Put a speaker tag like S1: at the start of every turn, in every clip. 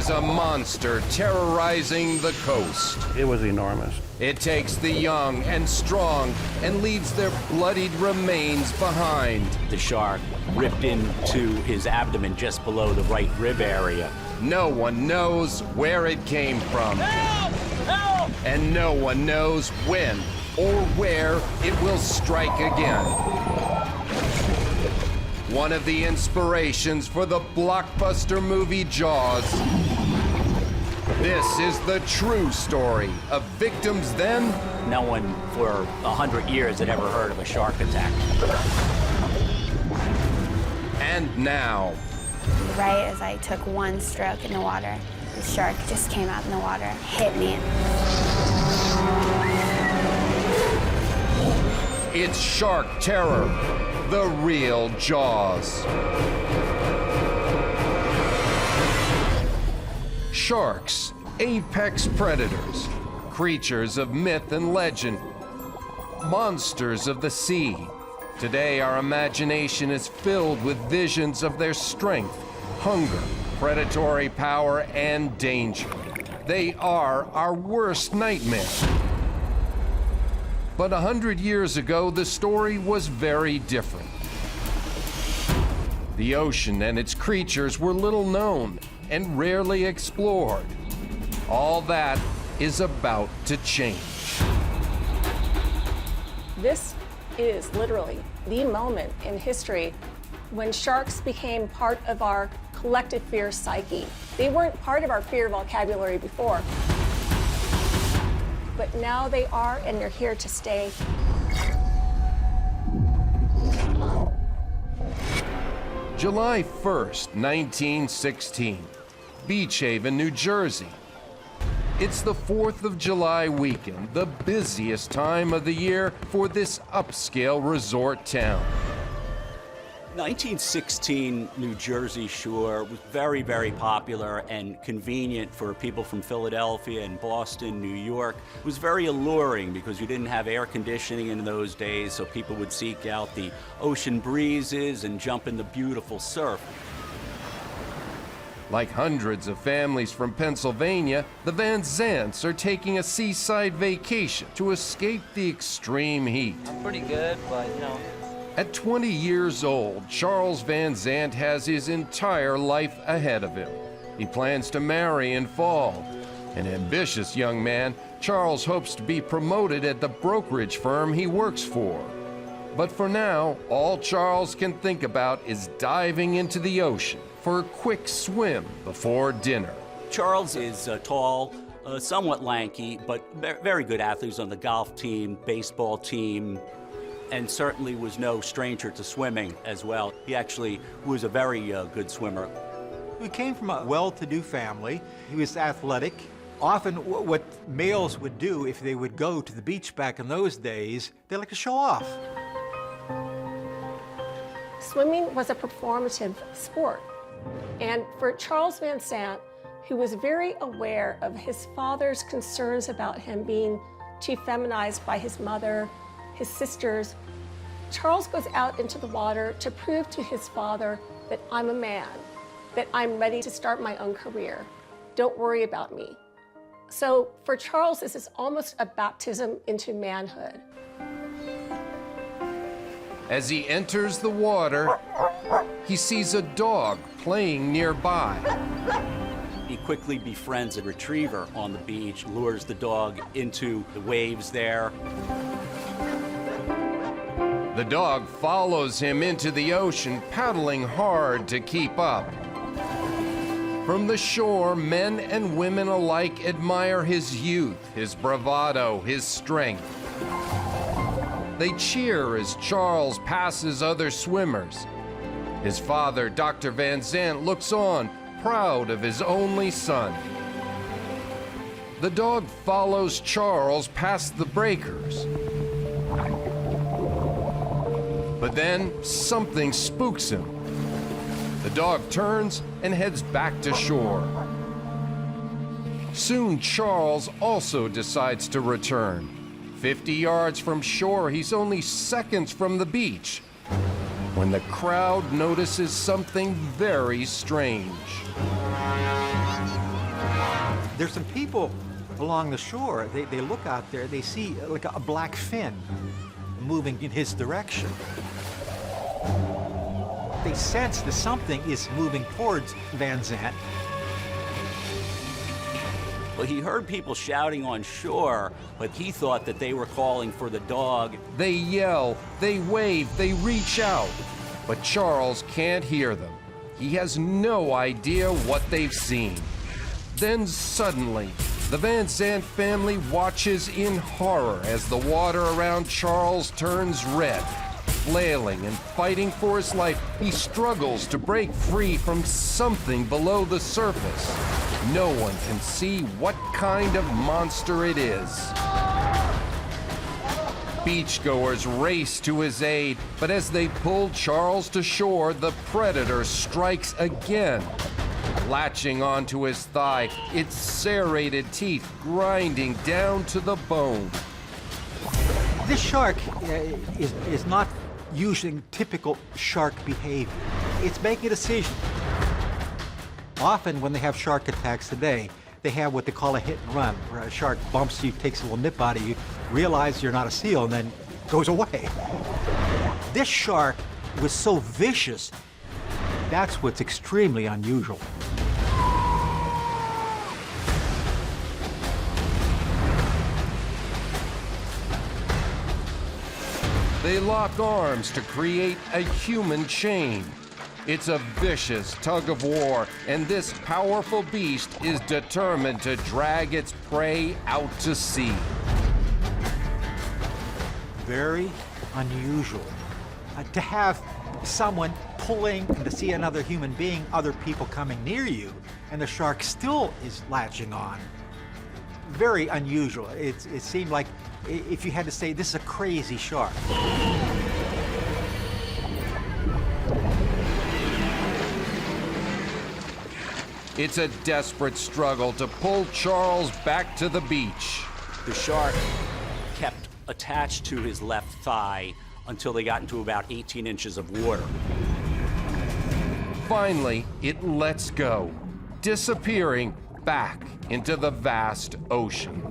S1: there's a monster terrorizing the coast.
S2: It was enormous.
S1: It takes the young and strong and leaves their bloodied remains behind.
S3: The shark ripped into his abdomen just below the right rib area.
S1: No one knows where it came from.
S3: Help! Help!
S1: And no one knows when or where it will strike again. One of the inspirations for the blockbuster movie Jaws. This is the true story of victims then.
S3: No one for 100 years had ever heard of a shark attack.
S1: And now.
S4: Right as I took one stroke in the water, the shark just came out in the water, hit me.
S1: It's Shark Terror, the real Jaws. Sharks, apex predators, creatures of myth and legend, monsters of the sea. Today, our imagination is filled with visions of their strength, hunger, predatory power, and danger. They are our worst nightmare. But 100 years ago, the story was very different. The ocean and its creatures were little known and rarely explored. All that is about to change.
S5: This is literally the moment in history when sharks became part of our collective fear psyche. They weren't part of our fear vocabulary before. But now they are, and they're here to stay.
S1: July 1st, 1916, Beach Haven, New Jersey. It's the 4th of July weekend, the busiest time of the year for this upscale resort town.
S3: 1916 New Jersey shore was very, very popular and convenient for people from Philadelphia and Boston, New York. It was very alluring because you didn't have air conditioning in those days, so people would seek out the ocean breezes and jump in the beautiful surf.
S1: Like hundreds of families from Pennsylvania, the Van Zants are taking a seaside vacation to escape the extreme heat.
S6: I'm pretty good, but you know.
S1: At 20 years old, Charles Van Zant has his entire life ahead of him. He plans to marry in fall. An ambitious young man, Charles hopes to be promoted at the brokerage firm he works for. But for now, all Charles can think about is diving into the ocean for a quick swim before dinner.
S3: Charles is tall, somewhat lanky, but very good athlete. He was on the golf team, baseball team, and certainly was no stranger to swimming as well. He actually was a very good swimmer.
S7: We came from a well-to-do family. He was athletic. Often what males would do if they would go to the beach back in those days, they like to show off.
S5: Swimming was a performative sport. And for Charles Van Zant, who was very aware of his father's concerns about him being too feminized by his mother, his sisters, Charles goes out into the water to prove to his father that I'm a man, that I'm ready to start my own career. Don't worry about me. So for Charles, this is almost a baptism into manhood.
S1: As he enters the water, he sees a dog playing nearby.
S3: He quickly befriends a retriever on the beach, lures the dog into the waves there.
S1: The dog follows him into the ocean, paddling hard to keep up. From the shore, men and women alike admire his youth, his bravado, his strength. They cheer as Charles passes other swimmers. His father, Dr. Van Zant, looks on, proud of his only son. The dog follows Charles past the breakers. But then something spooks him. The dog turns and heads back to shore. Soon Charles also decides to return. 50 yards from shore, he's only seconds from the beach when the crowd notices something very strange.
S7: There's some people along the shore, they look out there, they see like a black fin moving in his direction. They sense that something is moving towards Van Zandt.
S3: Well, he heard people shouting on shore, but he thought that they were calling for the dog.
S1: They yell, they wave, they reach out. But Charles can't hear them. He has no idea what they've seen. Then suddenly, the Van Zandt family watches in horror as the water around Charles turns red. Flailing and fighting for his life, he struggles to break free from something below the surface. No one can see what kind of monster it is. Beachgoers race to his aid, but as they pull Charles to shore, the predator strikes again. Latching onto his thigh, its serrated teeth grinding down to the bone.
S7: This shark is not using typical shark behavior. It's making a decision. Often when they have shark attacks today, they have what they call a hit and run, where a shark bumps you, takes a little nip out of you, realizes you're not a seal, and then goes away. This shark was so vicious, that's what's extremely unusual.
S1: They lock arms to create a human chain. It's a vicious tug of war, and this powerful beast is determined to drag its prey out to sea.
S7: Very unusual. To have someone pulling and to see another human being, other people coming near you, and the shark still is latching on. Very unusual. It seemed like if you had to say, this is a crazy shark.
S1: It's a desperate struggle to pull Charles back to the beach.
S3: The shark kept attached to his left thigh until they got into about 18 inches of water.
S1: Finally, it lets go, disappearing back into the vast ocean.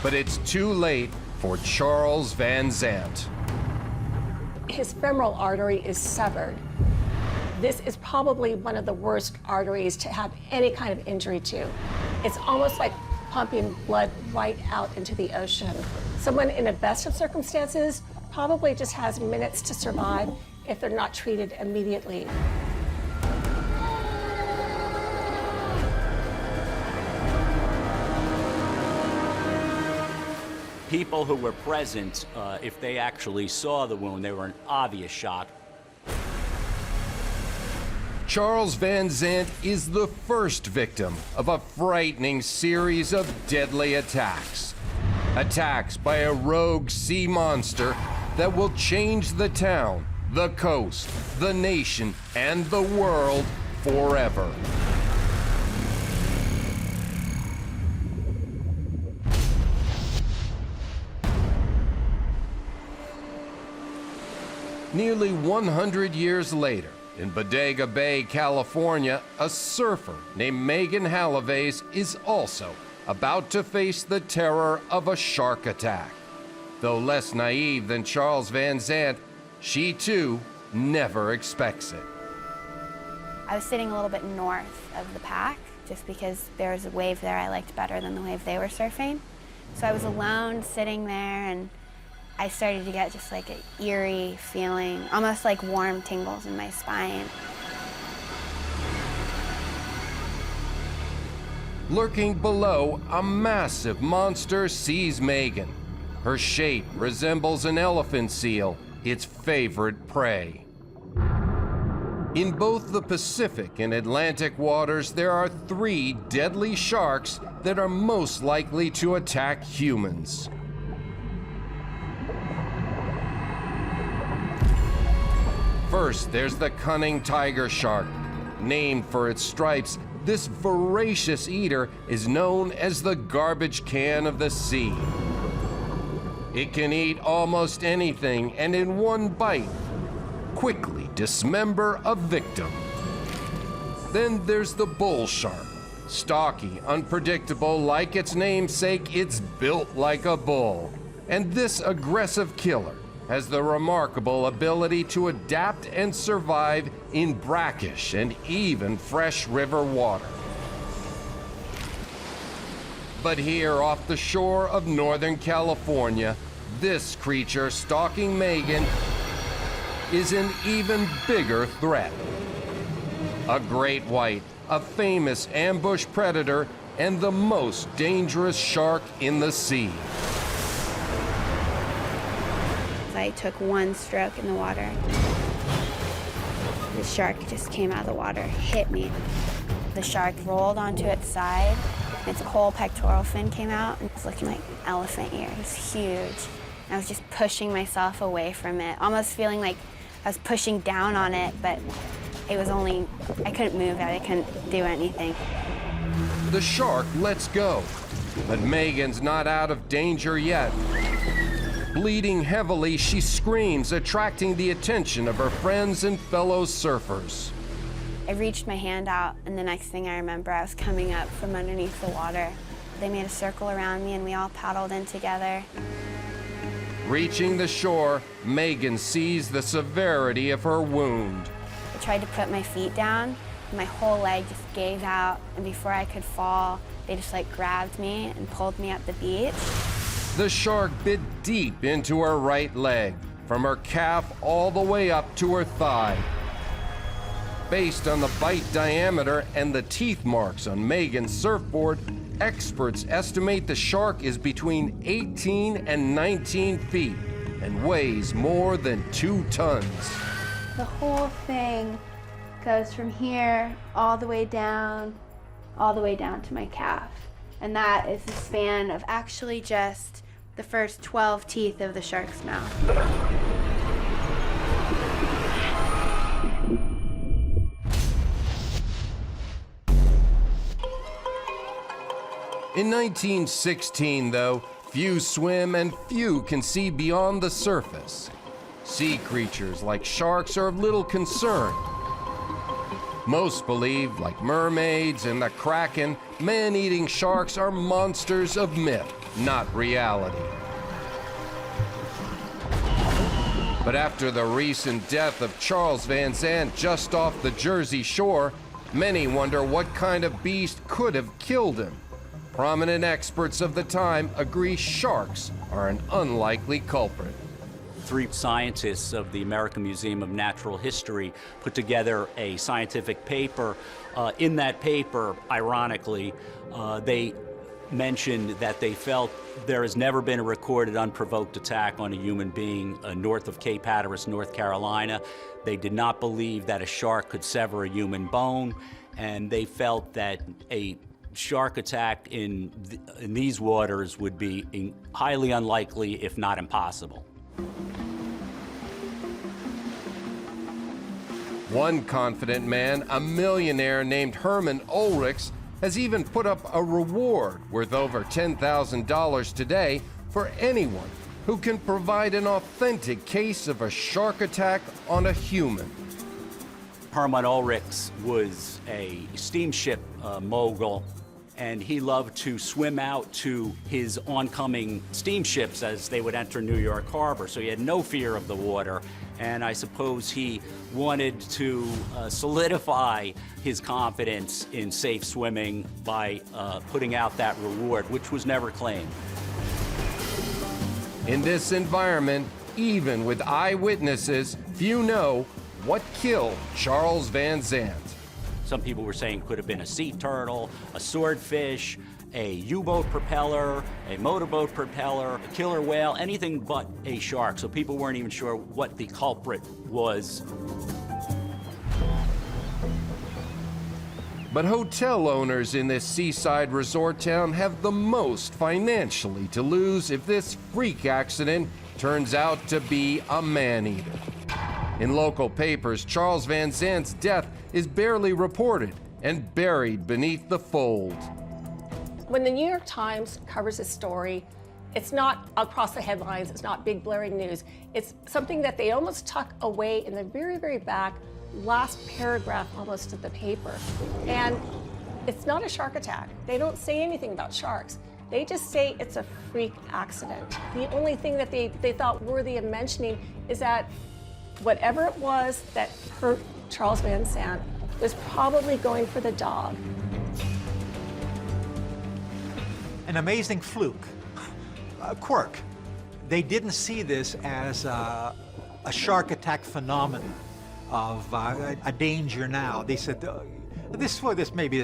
S1: But it's too late for Charles Van Zandt.
S5: His femoral artery is severed. This is probably one of the worst arteries to have any kind of injury to. It's almost like pumping blood right out into the ocean. Someone in the best of circumstances probably just has minutes to survive if they're not treated immediately.
S3: People who were present, if they actually saw the wound, they were in obvious shock.
S1: Charles Van Zandt is the first victim of a frightening series of deadly attacks. Attacks by a rogue sea monster that will change the town, the coast, the nation, and the world forever. Nearly 100 years later, in Bodega Bay, California, a surfer named Megan Halaves is also about to face the terror of a shark attack. Though less naive than Charles Van Zandt, she too never expects it.
S4: I was sitting a little bit north of the pack, just because there was a wave there I liked better than the wave they were surfing. So I was alone sitting there, and I started to get just like an eerie feeling, almost like warm tingles in my spine.
S1: Lurking below, a massive monster sees Megan. Her shape resembles an elephant seal, its favorite prey. In both the Pacific and Atlantic waters, there are 3 deadly sharks that are most likely to attack humans. First, there's the cunning tiger shark. Named for its stripes, this voracious eater is known as the garbage can of the sea. It can eat almost anything, and in one bite, quickly dismember a victim. Then there's the bull shark. Stocky, unpredictable, like its namesake, it's built like a bull. And this aggressive killer has the remarkable ability to adapt and survive in brackish and even fresh river water. But here off the shore of Northern California, this creature stalking Megan is an even bigger threat. A great white, a famous ambush predator, and the most dangerous shark in the sea.
S4: I took one stroke in the water. The shark just came out of the water, hit me. The shark rolled onto its side. Its whole pectoral fin came out, and it was looking like an elephant ear. It was huge. I was just pushing myself away from it, almost feeling like I was pushing down on it, but it was only, I couldn't move it, I couldn't do anything.
S1: The shark lets go, but Megan's not out of danger yet. Bleeding heavily, she screams, attracting the attention of her friends and fellow surfers.
S4: I reached my hand out, and the next thing I remember, I was coming up from underneath the water. They made a circle around me, and we all paddled in together.
S1: Reaching the shore, Megan sees the severity of her wound.
S4: I tried to put my feet down, and my whole leg just gave out, and before I could fall, they just like grabbed me and pulled me up the beach.
S1: The shark bit deep into her right leg, from her calf all the way up to her thigh. Based on the bite diameter and the teeth marks on Megan's surfboard, experts estimate the shark is between 18 and 19 feet and weighs more than 2 tons.
S4: The whole thing goes from here all the way down to my calf. And that is the span of actually just the first 12 teeth of the shark's mouth.
S1: In 1916, though, few swim and few can see beyond the surface. Sea creatures like sharks are of little concern. Most believe, like mermaids and the kraken, man-eating sharks are monsters of myth, not reality. But after the recent death of Charles Van Zandt just off the Jersey shore, many wonder what kind of beast could have killed him. Prominent experts of the time agree sharks are an unlikely culprit.
S3: 3 scientists of the American Museum of Natural History put together a scientific paper. In that paper, ironically, they mentioned that they felt there has never been a recorded unprovoked attack on a human being north of Cape Hatteras, North Carolina. They did not believe that a shark could sever a human bone, and they felt that a shark attack in these waters would be highly unlikely, if not impossible.
S1: One confident man, a millionaire named Herman Ulrichs, has even put up a reward worth over $10,000 today for anyone who can provide an authentic case of a shark attack on a human.
S3: Herman Ulrichs was a steamship mogul, and he loved to swim out to his oncoming steamships as they would enter New York Harbor, so he had no fear of the water. And I suppose he wanted to solidify his confidence in safe swimming by putting out that reward, which was never claimed.
S1: In this environment, even with eyewitnesses, few know what killed Charles Van Zandt.
S3: Some people were saying it could have been a sea turtle, a swordfish, a U-boat propeller, a motorboat propeller, a killer whale, anything but a shark. So people weren't even sure what the culprit was.
S1: But hotel owners in this seaside resort town have the most financially to lose if this freak accident turns out to be a man-eater. In local papers, Charles Van Zandt's death is barely reported and buried beneath the fold.
S5: When the New York Times covers a story, it's not across the headlines, it's not big blaring news. It's something that they almost tuck away in the very, very back last paragraph almost of the paper. And it's not a shark attack. They don't say anything about sharks. They just say it's a freak accident. The only thing that they thought worthy of mentioning is that whatever it was that hurt Charles Van Sant was probably going for the dog.
S7: An amazing fluke, a quirk. They didn't see this as a shark attack phenomenon of a danger now. They said, maybe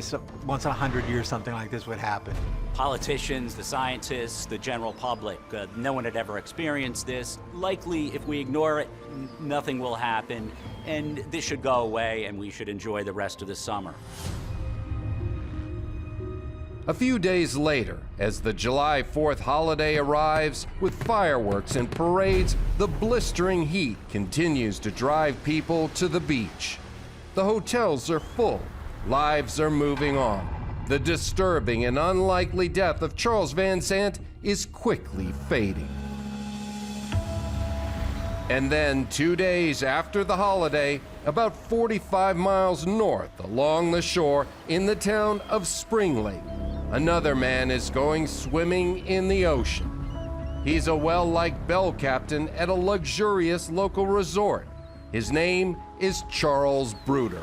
S7: once in 100 years something like this would happen.
S3: Politicians, the scientists, the general public, no one had ever experienced this. Likely, if we ignore it, nothing will happen, and this should go away, and we should enjoy the rest of the summer.
S1: A few days later, as the July 4th holiday arrives, with fireworks and parades, the blistering heat continues to drive people to the beach. The hotels are full, lives are moving on. The disturbing and unlikely death of Charles Van Sant is quickly fading. And then 2 days after the holiday, about 45 miles north along the shore in the town of Spring Lake, another man is going swimming in the ocean. He's a well-liked bell captain at a luxurious local resort. His name is Charles Bruder.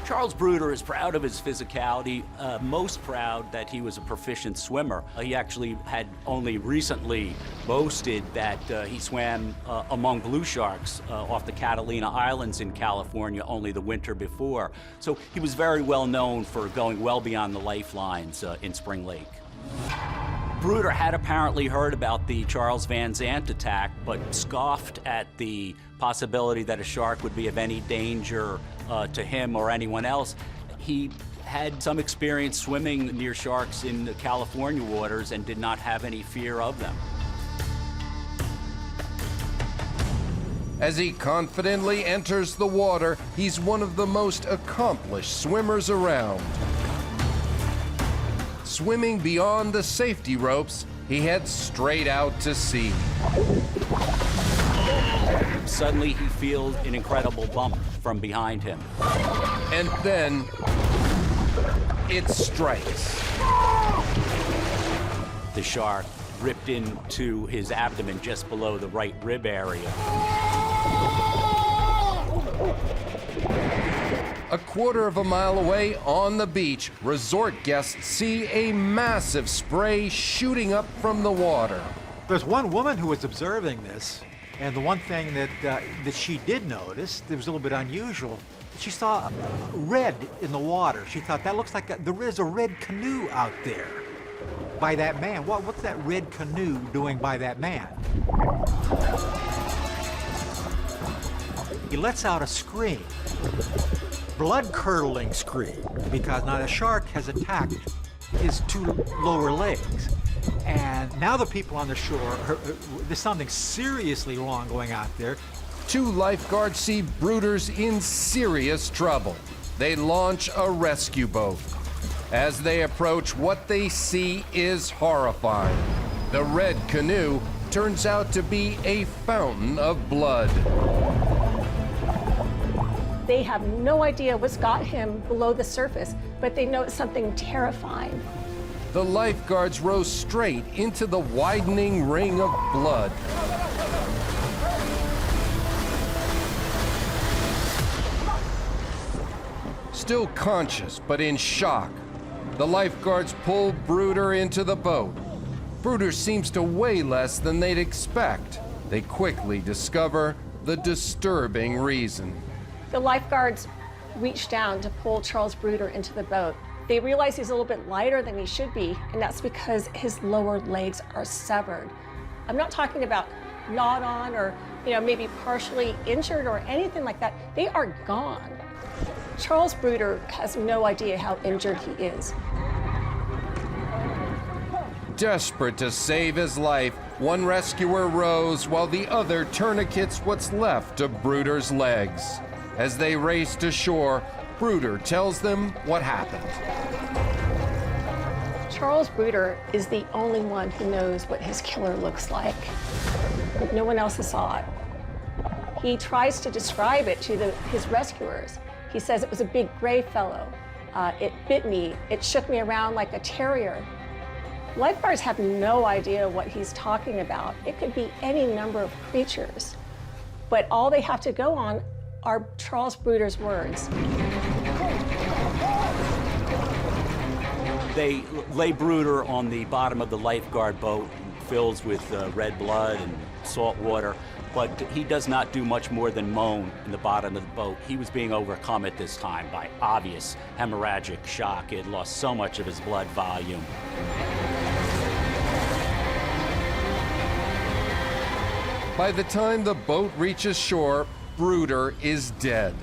S3: Charles Bruder is proud of his physicality, most proud that he was a proficient swimmer. He actually had only recently boasted that he swam among blue sharks off the Catalina Islands in California only the winter before. So he was very well known for going well beyond the lifelines in Spring Lake. Bruder had apparently heard about the Charles Van Sant attack, but scoffed at the possibility that a shark would be of any danger to him or anyone else. He had some experience swimming near sharks in the California waters and did not have any fear of them.
S1: As he confidently enters the water, he's one of the most accomplished swimmers around. Swimming beyond the safety ropes, he heads straight out to sea.
S3: Suddenly, he feels an incredible bump from behind him.
S1: And then it strikes.
S3: The shark ripped into his abdomen just below the right rib area.
S1: A quarter of a mile away on the beach, resort guests see a massive spray shooting up from the water.
S7: There's one woman who was observing this, and the one thing that she did notice that was a little bit unusual, she saw red in the water. She thought, that looks like there is a red canoe out there by that man. What's that red canoe doing by that man? He lets out a scream. Blood-curdling scream, because now the shark has attacked his two lower legs. And now the people on the shore, there's something seriously wrong going out there.
S1: Two lifeguards see Bruder's in serious trouble. They launch a rescue boat. As they approach, what they see is horrifying. The red canoe turns out to be a fountain of blood.
S5: They have no idea what's got him below the surface, but they know it's something terrifying.
S1: The lifeguards row straight into the widening ring of blood. Still conscious, but in shock, the lifeguards pull Bruder into the boat. Bruder seems to weigh less than they'd expect. They quickly discover the disturbing reason.
S5: The lifeguards reach down to pull Charles Bruder into the boat. They realize he's a little bit lighter than he should be, and that's because his lower legs are severed. I'm not talking about gnawed on or maybe partially injured or anything like that. They are gone. Charles Bruder has no idea how injured he is.
S1: Desperate to save his life, one rescuer rows while the other tourniquets what's left of Bruder's legs. As they race to shore, Bruder tells them what happened.
S5: Charles Bruder is the only one who knows what his killer looks like. No one else saw it. He tries to describe it to his rescuers. He says it was a big gray fellow. It bit me. It shook me around like a terrier. Lifeguards have no idea what he's talking about. It could be any number of creatures. But all they have to go on are Charles Bruder's words.
S3: They lay Bruder on the bottom of the lifeguard boat, filled with red blood and salt water, but he does not do much more than moan in the bottom of the boat. He was being overcome at this time by obvious hemorrhagic shock. He had lost so much of his blood volume.
S1: By the time the boat reaches shore, Bruder is dead.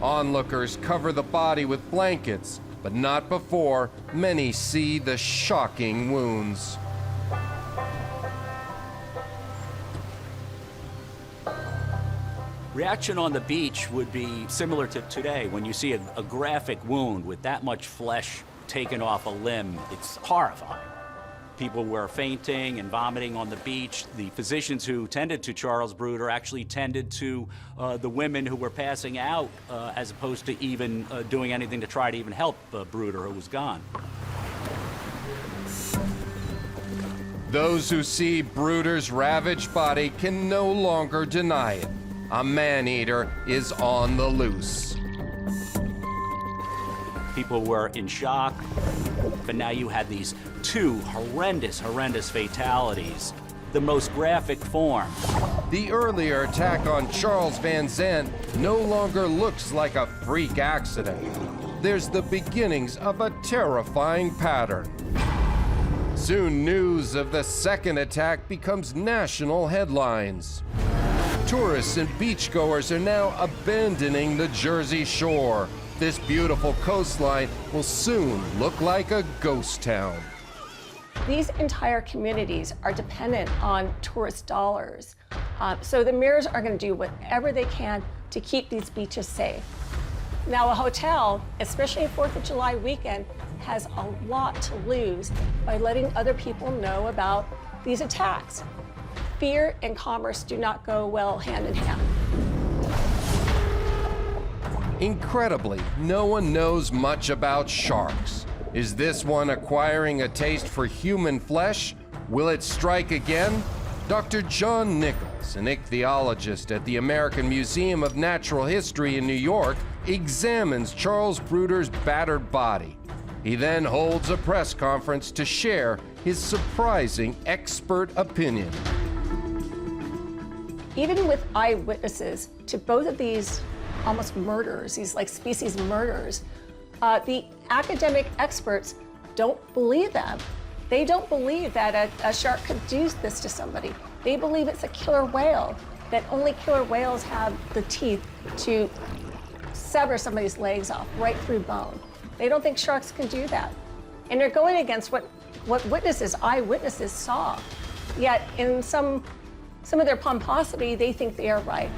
S1: Onlookers cover the body with blankets, but not before many see the shocking wounds.
S3: Reaction on the beach would be similar to today. When you see a graphic wound with that much flesh taken off a limb, it's horrifying. People were fainting and vomiting on the beach. The physicians who tended to Charles Bruder actually tended to the women who were passing out as opposed to even doing anything to try to even help Bruder, who was gone.
S1: Those who see Bruder's ravaged body can no longer deny it. A man-eater is on the loose.
S3: People were in shock, but now you had these two horrendous fatalities. The most graphic form.
S1: The earlier attack on Charles Van Zandt no longer looks like a freak accident. There's the beginnings of a terrifying pattern. Soon news of the second attack becomes national headlines. Tourists and beachgoers are now abandoning the Jersey Shore. This beautiful coastline will soon look like a ghost town.
S5: These entire communities are dependent on tourist dollars. So the mayors are going to do whatever they can to keep these beaches safe. Now, a hotel, especially 4th of July weekend, has a lot to lose by letting other people know about these attacks. Fear and commerce do not go well hand in hand.
S1: Incredibly, no one knows much about sharks. Is this one acquiring a taste for human flesh? Will it strike again? Dr. John Nichols, an ichthyologist at the American Museum of Natural History in New York, examines Charles Bruder's battered body. He then holds a press conference to share his surprising expert opinion.
S5: Even with eyewitnesses to both of these almost murders, these like species murders, the academic experts don't believe them. They don't believe that a shark could do this to somebody. They believe it's a killer whale, that only killer whales have the teeth to sever somebody's legs off right through bone. They don't think sharks can do that. And they're going against what eyewitnesses saw. Yet in some of their pomposity, they think they are right.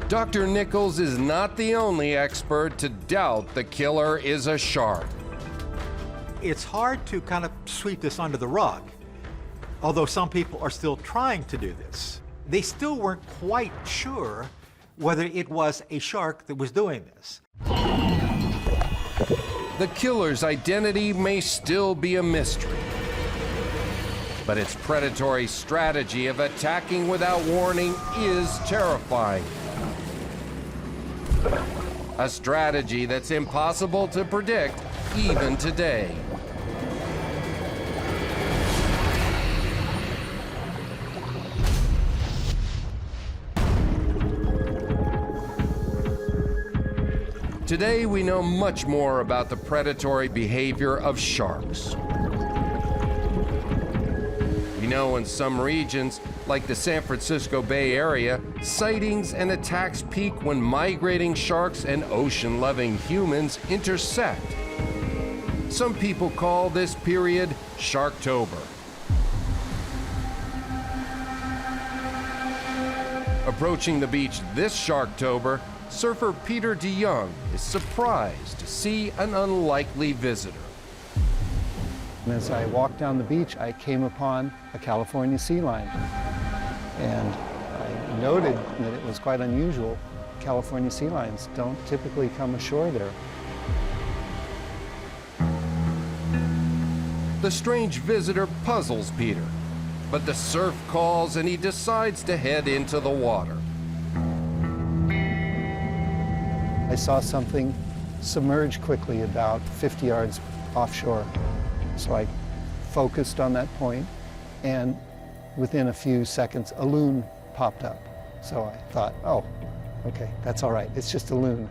S1: Dr. Nichols is not the only expert to doubt the killer is a shark.
S7: It's hard to kind of sweep this under the rug, although some people are still trying to do this. They still weren't quite sure whether it was a shark that was doing this.
S1: The killer's identity may still be a mystery, but its predatory strategy of attacking without warning is terrifying. A strategy that's impossible to predict even today. Today, we know much more about the predatory behavior of sharks. We know in some regions, like the San Francisco Bay Area, sightings and attacks peak when migrating sharks and ocean-loving humans intersect. Some people call this period Sharktober. Approaching the beach this Sharktober, surfer Peter DeYoung is surprised to see an unlikely visitor.
S2: As I walked down the beach, I came upon a California sea lion. And I noted that it was quite unusual. California sea lions don't typically come ashore there.
S1: The strange visitor puzzles Peter, but the surf calls and he decides to head into the water.
S2: I saw something submerge quickly about 50 yards offshore. So I focused on that point, and within a few seconds, a loon popped up. So I thought, oh, okay, that's all right. It's just a loon.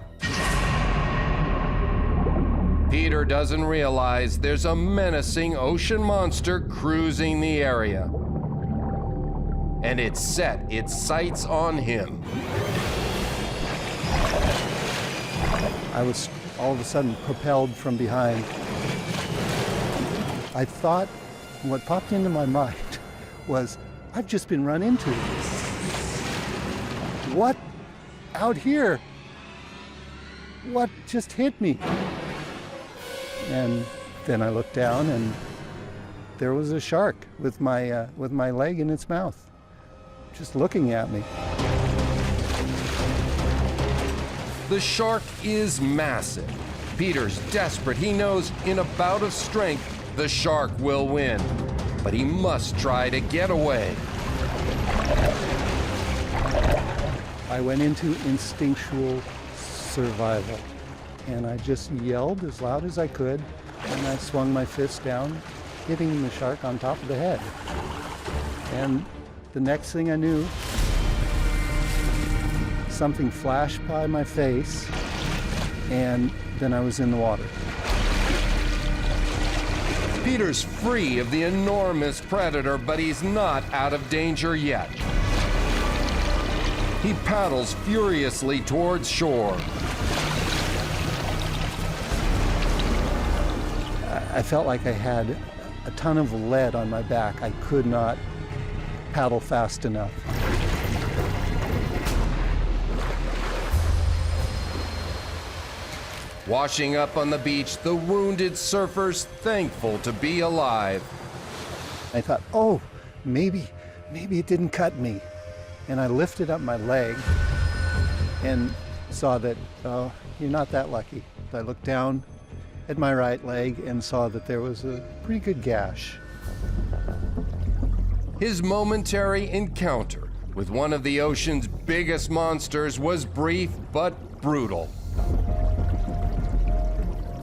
S1: Peter doesn't realize there's a menacing ocean monster cruising the area. And it's set its sights on him.
S2: I was all of a sudden propelled from behind. I thought, what popped into my mind was, I've just been run into. What? Out here? What just hit me? And then I looked down, and there was a shark with my leg in its mouth, just looking at me.
S1: The shark is massive. Peter's desperate. He knows in a bout of strength, the shark will win. But he must try to get away.
S2: I went into instinctual survival, and I just yelled as loud as I could, and I swung my fist down, hitting the shark on top of the head. And the next thing I knew, something flashed by my face, and then I was in the water.
S1: Peter's free of the enormous predator, but he's not out of danger yet. He paddles furiously towards shore.
S2: I felt like I had a ton of lead on my back. I could not paddle fast enough.
S1: Washing up on the beach, the wounded surfer's thankful to be alive.
S2: I thought, oh, maybe it didn't cut me. And I lifted up my leg and saw that, oh, you're not that lucky. I looked down at my right leg and saw that there was a pretty good gash.
S1: His momentary encounter with one of the ocean's biggest monsters was brief but brutal.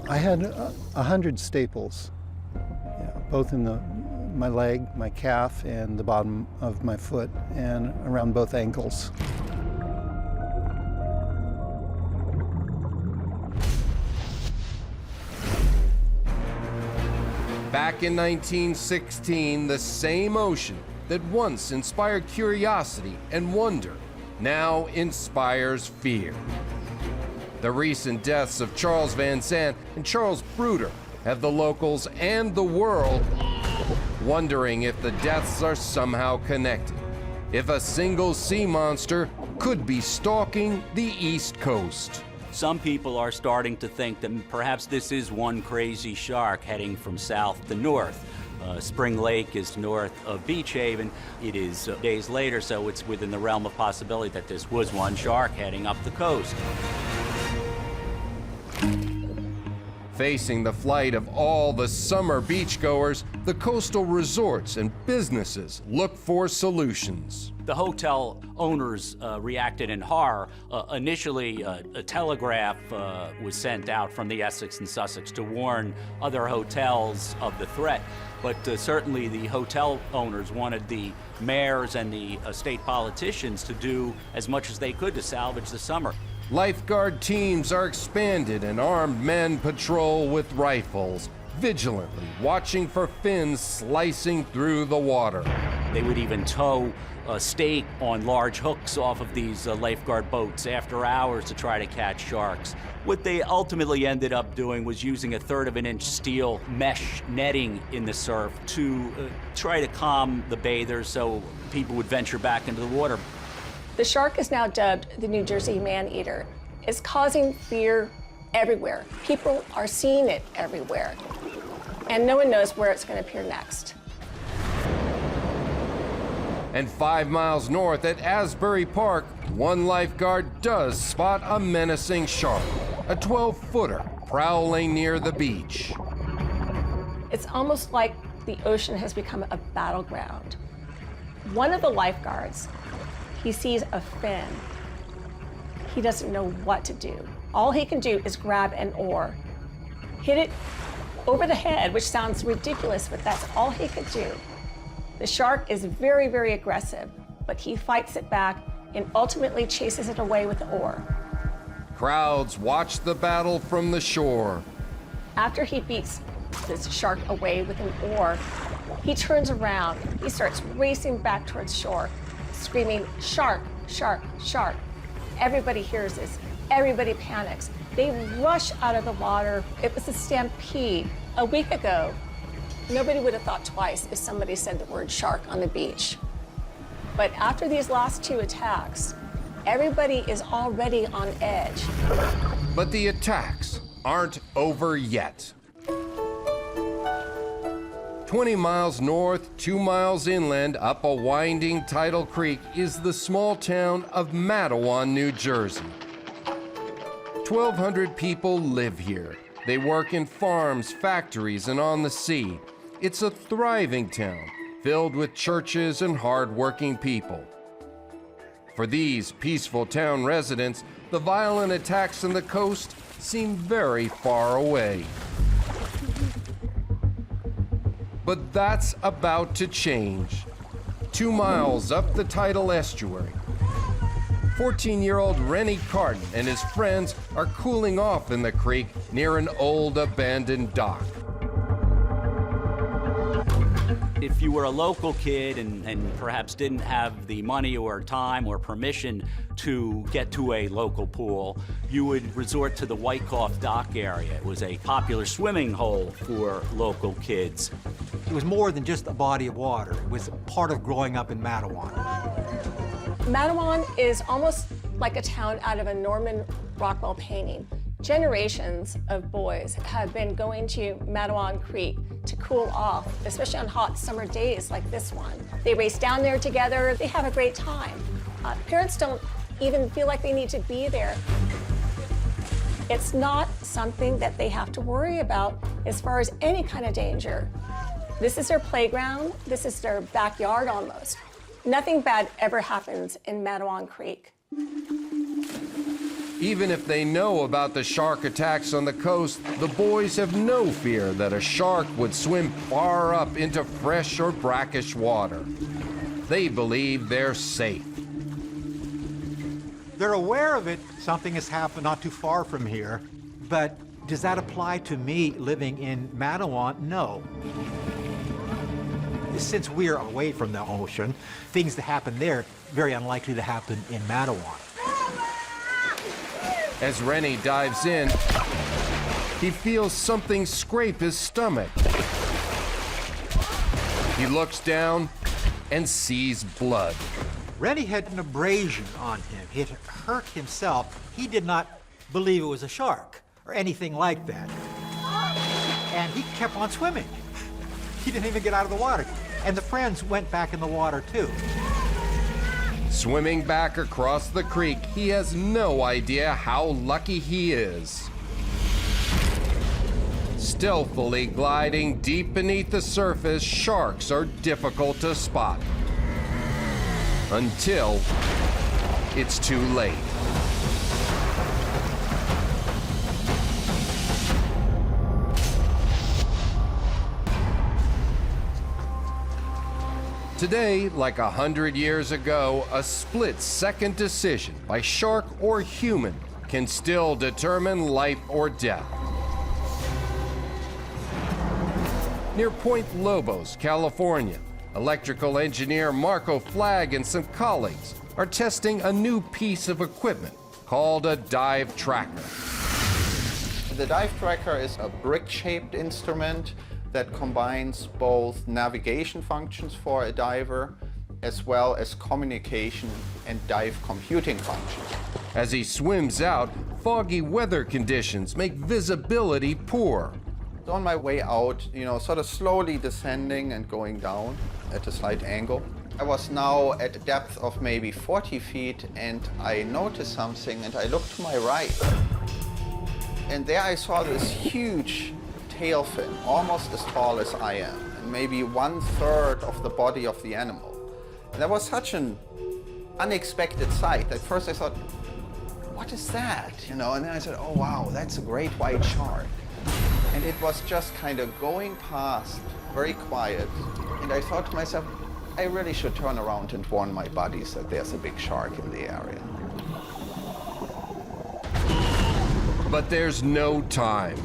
S2: I had 100 staples, both in my leg, my calf, and the bottom of my foot, and around both ankles.
S1: Back in 1916, the same ocean that once inspired curiosity and wonder now inspires fear. The recent deaths of Charles Van Sant and Charles Bruder have the locals and the world wondering if the deaths are somehow connected, if a single sea monster could be stalking the East Coast.
S3: Some people are starting to think that perhaps this is one crazy shark heading from south to north. Spring Lake is north of Beach Haven. It is days later, so it's within the realm of possibility that this was one shark heading up the coast.
S1: Facing the flight of all the summer beachgoers, the coastal resorts and businesses look for solutions.
S3: The hotel owners reacted in horror. Initially, a telegraph was sent out from the Essex and Sussex to warn other hotels of the threat. But certainly the hotel owners wanted the mayors and the state politicians to do as much as they could to salvage the summer.
S1: Lifeguard teams are expanded and armed men patrol with rifles, vigilantly watching for fins slicing through the water.
S3: They would even tow a stake on large hooks off of these lifeguard boats after hours to try to catch sharks. What they ultimately ended up doing was using 1/3 of an inch steel mesh netting in the surf to try to calm the bathers so people would venture back into the water.
S5: The shark is now dubbed the New Jersey man-eater. It's causing fear everywhere. People are seeing it everywhere. And no one knows where it's going to appear next.
S1: And 5 miles north at Asbury Park, one lifeguard does spot a menacing shark, a 12-footer prowling near the beach.
S5: It's almost like the ocean has become a battleground. One of the lifeguards, he sees a fin. He doesn't know what to do. All he can do is grab an oar, hit it over the head, which sounds ridiculous, but that's all he could do. The shark is very, very aggressive, but he fights it back and ultimately chases it away with the oar.
S1: Crowds watch the battle from the shore.
S5: After he beats this shark away with an oar, he turns around. He starts racing back towards shore, screaming, "Shark, shark, shark." Everybody hears this. Everybody panics. They rush out of the water. It was a stampede. A week ago, nobody would have thought twice if somebody said the word shark on the beach. But after these last two attacks, everybody is already on edge.
S1: But the attacks aren't over yet. 20 miles north, 2 miles inland, up a winding tidal creek is the small town of Matawan, New Jersey. 1,200 people live here. They work in farms, factories, and on the sea. It's a thriving town, filled with churches and hard-working people. For these peaceful town residents, the violent attacks on the coast seem very far away. But that's about to change. 2 miles up the tidal estuary, 14-year-old Rennie Carton and his friends are cooling off in the creek near an old abandoned dock.
S3: If you were a local kid and perhaps didn't have the money or time or permission to get to a local pool, you would resort to the Wyckoff Dock area. It was a popular swimming hole for local kids.
S7: It was more than just a body of water. It was part of growing up in Matawan.
S5: Matawan is almost like a town out of a Norman Rockwell painting. Generations of boys have been going to Matawan Creek to cool off, especially on hot summer days like this one. They race down there together, they have a great time. Parents don't even feel like they need to be there. It's not something that they have to worry about as far as any kind of danger. This is their playground, this is their backyard almost. Nothing bad ever happens in Matawan Creek.
S1: Even if they know about the shark attacks on the coast, the boys have no fear that a shark would swim far up into fresh or brackish water. They believe they're safe.
S7: They're aware of it. Something has happened not too far from here. But does that apply to me living in Matawan? No. Since we're away from the ocean, things that happen there, very unlikely to happen in Matawan.
S1: As Rennie dives in, he feels something scrape his stomach. He looks down and sees blood.
S7: Rennie had an abrasion on him. It hurt himself. He did not believe it was a shark or anything like that. And he kept on swimming. He didn't even get out of the water. And the friends went back in the water too.
S1: Swimming back across the creek, he has no idea how lucky he is. Stealthily gliding deep beneath the surface, sharks are difficult to spot. Until it's too late. Today, like 100 years ago, a split-second decision by shark or human can still determine life or death. Near Point Lobos, California, electrical engineer Marco Flagg and some colleagues are testing a new piece of equipment called a dive tracker.
S8: The dive tracker is a brick-shaped instrument that combines both navigation functions for a diver as well as communication and dive computing functions.
S1: As he swims out, foggy weather conditions make visibility poor.
S8: On my way out, sort of slowly descending and going down at a slight angle. I was now at a depth of maybe 40 feet, and I noticed something, and I looked to my right. And there I saw this huge tail fin, almost as tall as I am, and maybe 1/3 of the body of the animal. And that was such an unexpected sight. At first I thought, what is that? You know, and then I said, oh wow, that's a great white shark. And it was just kind of going past, very quiet. And I thought to myself, I really should turn around and warn my buddies that there's a big shark in the area.
S1: But there's no time.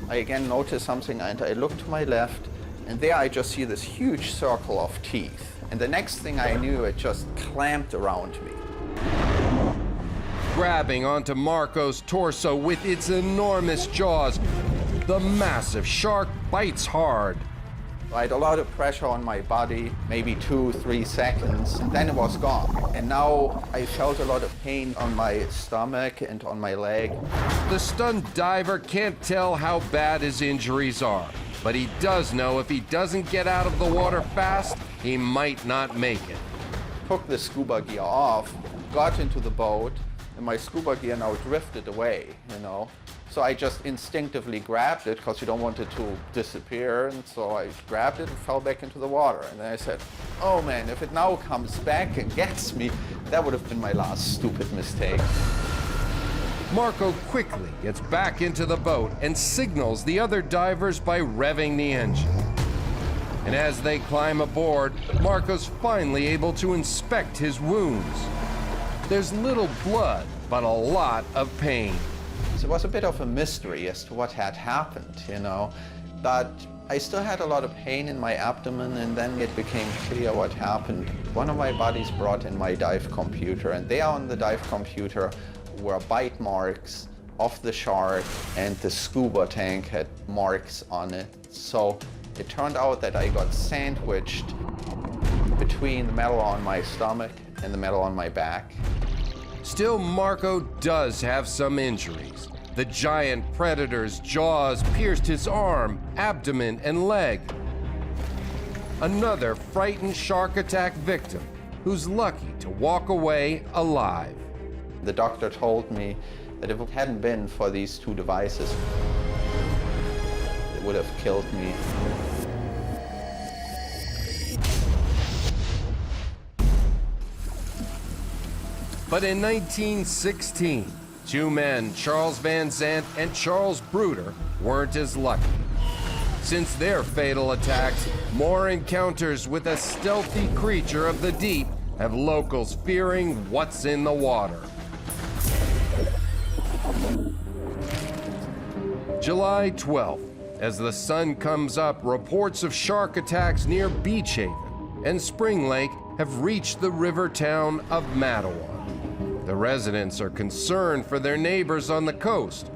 S8: I again noticed something, and I looked to my left, and there I just see this huge circle of teeth. And the next thing I knew, it just clamped around me.
S1: Grabbing onto Marco's torso with its enormous jaws, the massive shark bites hard.
S8: I had a lot of pressure on my body, maybe 2-3 seconds, and then it was gone. And now I felt a lot of pain on my stomach and on my leg.
S1: The stunned diver can't tell how bad his injuries are, but he does know if he doesn't get out of the water fast, he might not make it.
S8: Took the scuba gear off, got into the boat, and my scuba gear now drifted away, you know. So I just instinctively grabbed it because you don't want it to disappear, and so I grabbed it and fell back into the water. And then I said, oh man, if it now comes back and gets me, that would have been my last stupid mistake.
S1: Marco quickly gets back into the boat and signals the other divers by revving the engine. And as they climb aboard, Marco's finally able to inspect his wounds. There's little blood, but a lot of pain.
S8: So it was a bit of a mystery as to what had happened, you know. But I still had a lot of pain in my abdomen, and then it became clear what happened. One of my buddies brought in my dive computer, and there on the dive computer were bite marks of the shark, and the scuba tank had marks on it. So it turned out that I got sandwiched between the metal on my stomach and the metal on my back.
S1: Still, Marco does have some injuries. The giant predator's jaws pierced his arm, abdomen, and leg. Another frightened shark attack victim who's lucky to walk away alive.
S8: The doctor told me that if it hadn't been for these two devices, it would have killed me.
S1: But in 1916, two men, Charles Van Zandt and Charles Bruder, weren't as lucky. Since their fatal attacks, more encounters with a stealthy creature of the deep have locals fearing what's in the water. July 12th, as the sun comes up, reports of shark attacks near Beach Haven and Spring Lake have reached the river town of Matawan. The residents are concerned for their neighbors on the coast.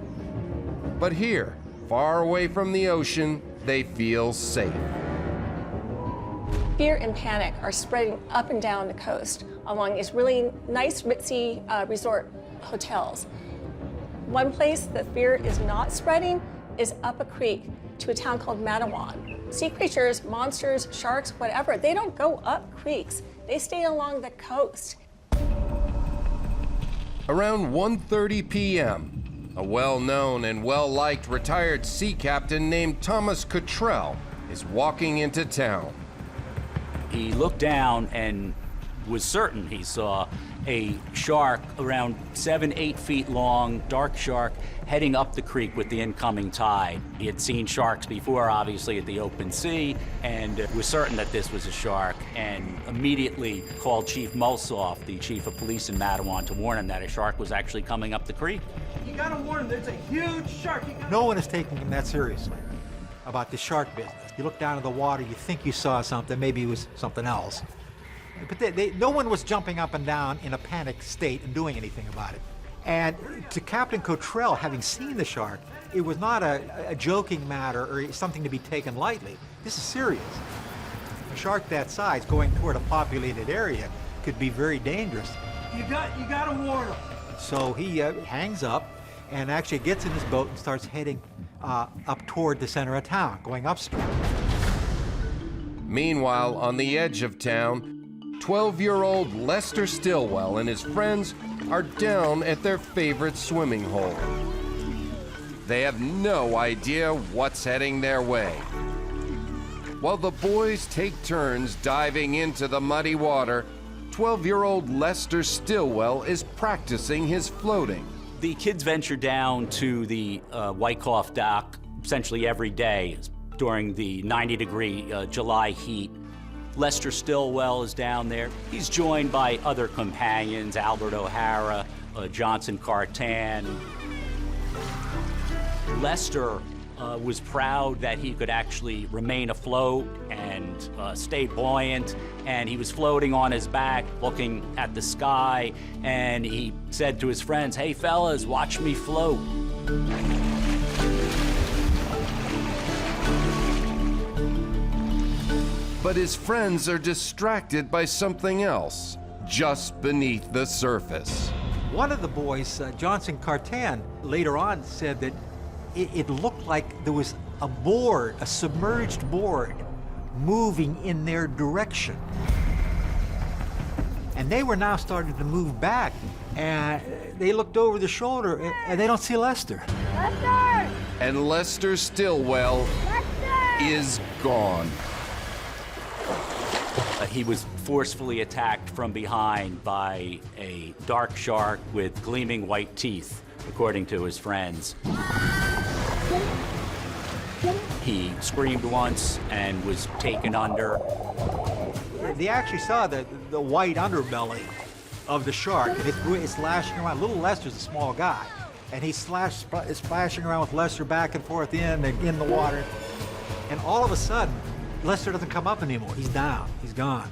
S1: But here, far away from the ocean, they feel safe.
S5: Fear and panic are spreading up and down the coast along these really nice, ritzy resort hotels. One place that fear is not spreading is up a creek to a town called Matawan. Sea creatures, monsters, sharks, whatever, they don't go up creeks. They stay along the coast.
S1: Around 1:30 p.m., a well-known and well-liked retired sea captain named Thomas Cottrell is walking into town.
S3: He looked down and was certain he saw a shark around 7-8 feet long, dark shark, heading up the creek with the incoming tide. He had seen sharks before, obviously, at the open sea, and was certain that this was a shark, and immediately called Chief Mulsoff, the chief of police in Matawan, to warn him that a shark was actually coming up the creek.
S9: You gotta warn him, there's a huge shark.
S7: No one is taking him that seriously about the shark business. You look down in the water, you think you saw something, maybe it was something else. But no one was jumping up and down in a panicked state and doing anything about it. And to Captain Cottrell, having seen the shark, it was not a joking matter or something to be taken lightly. This is serious. A shark that size going toward a populated area could be very dangerous.
S9: You gotta warn him.
S7: So he hangs up and actually gets in his boat and starts heading up toward the center of town, going upstream.
S1: Meanwhile, on the edge of town, 12-year-old Lester Stillwell and his friends are down at their favorite swimming hole. They have no idea what's heading their way. While the boys take turns diving into the muddy water, 12-year-old Lester Stillwell is practicing his floating.
S3: The kids venture down to the Wyckoff dock essentially every day during the 90-degree July heat. Lester Stillwell is down there. He's joined by other companions, Albert O'Hara, Johnson Cartan. Lester was proud that he could actually remain afloat and stay buoyant, and he was floating on his back looking at the sky, and he said to his friends, "Hey fellas, watch me float."
S1: But his friends are distracted by something else just beneath the surface.
S7: One of the boys, Johnson Cartan, later on said that it looked like there was a board, a submerged board, moving in their direction. And they were now starting to move back, and they looked over the shoulder, and they don't see Lester.
S4: Lester!
S1: And Lester Stillwell is gone.
S3: He was forcefully attacked from behind by a dark shark with gleaming white teeth, according to his friends. He screamed once and was taken under.
S7: They actually saw the white underbelly of the shark, and it's lashing around. Little Lester's a small guy, and he's splashing around with Lester back and forth in the water. And all of a sudden, Lester doesn't come up anymore. He's down. He's gone.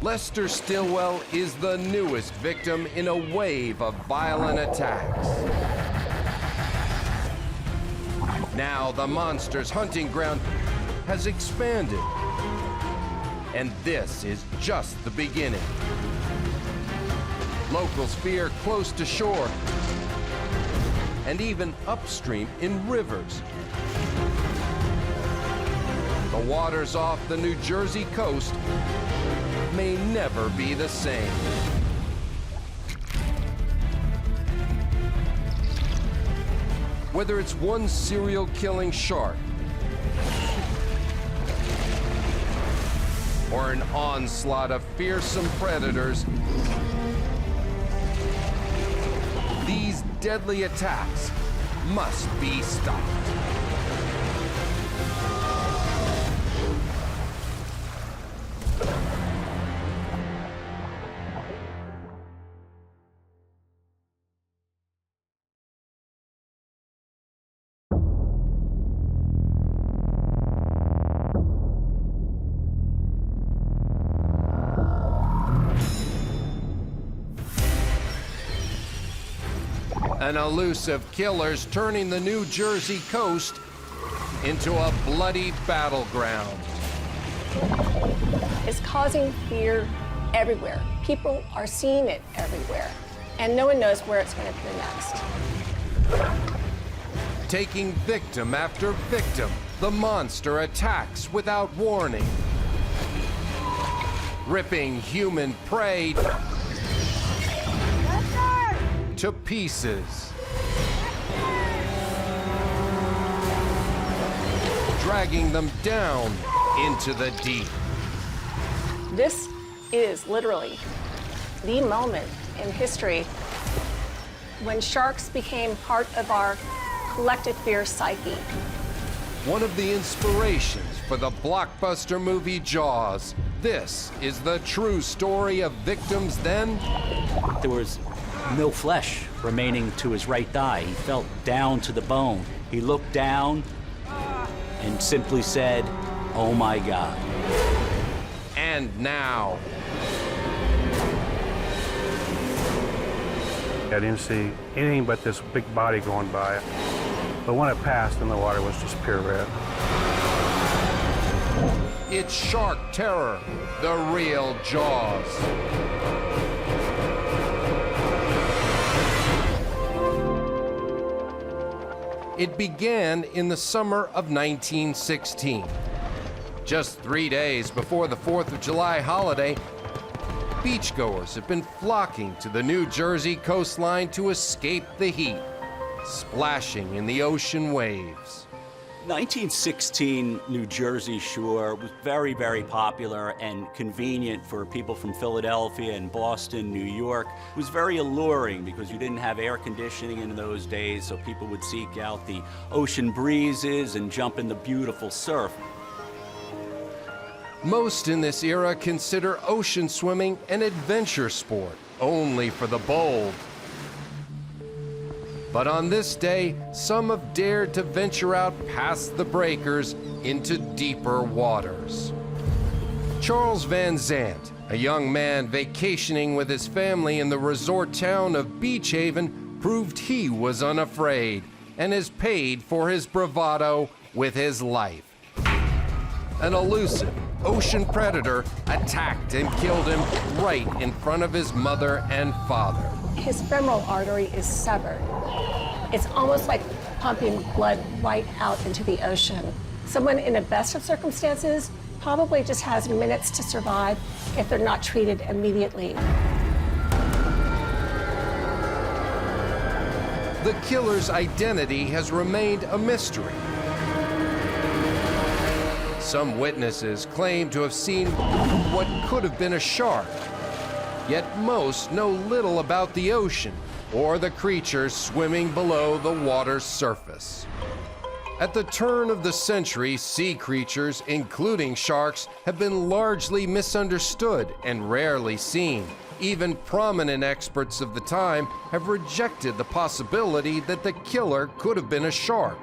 S1: Lester Stillwell is the newest victim in a wave of violent attacks. Now the monster's hunting ground has expanded. And this is just the beginning. Locals fear close to shore and even upstream in rivers. The waters off the New Jersey coast may never be the same. Whether it's one serial-killing shark or an onslaught of fearsome predators, these deadly attacks must be stopped. An elusive killer's turning the New Jersey coast into a bloody battleground.
S5: It's causing fear everywhere. People are seeing it everywhere, and no one knows where it's going to appear next.
S1: Taking victim after victim, the monster attacks without warning, ripping human prey to pieces, dragging them down into the deep.
S5: This is literally the moment in history when sharks became part of our collective fear psyche.
S1: One of the inspirations for the blockbuster movie Jaws. This is the true story of victims then.
S3: There was no flesh remaining to his right thigh. He felt down to the bone. He looked down and simply said, "Oh my God."
S1: And now,
S10: I didn't see anything but this big body going by. But when it passed, then the water was just pure red.
S1: it's shark terror, the real Jaws. It began in the summer of 1916. Just 3 days before the 4th of July holiday, beachgoers have been flocking to the New Jersey coastline to escape the heat, splashing in the ocean waves.
S3: 1916 New Jersey shore was very, very popular and convenient for people from Philadelphia and Boston, New York. It was very alluring because you didn't have air conditioning in those days, so people would seek out the ocean breezes and jump in the beautiful surf.
S1: Most in this era consider ocean swimming an adventure sport, only for the bold. But on this day, some have dared to venture out past the breakers into deeper waters. Charles Van Zandt, a young man vacationing with his family in the resort town of Beach Haven, proved he was unafraid and has paid for his bravado with his life. An elusive ocean predator attacked and killed him right in front of his mother and father.
S5: His femoral artery is severed. It's almost like pumping blood right out into the ocean. Someone in the best of circumstances probably just has minutes to survive if they're not treated immediately.
S1: The killer's identity has remained a mystery. Some witnesses claim to have seen what could have been a shark. Yet most know little about the ocean or the creatures swimming below the water's surface. At the turn of the century, sea creatures, including sharks, have been largely misunderstood and rarely seen. Even prominent experts of the time have rejected the possibility that the killer could have been a shark.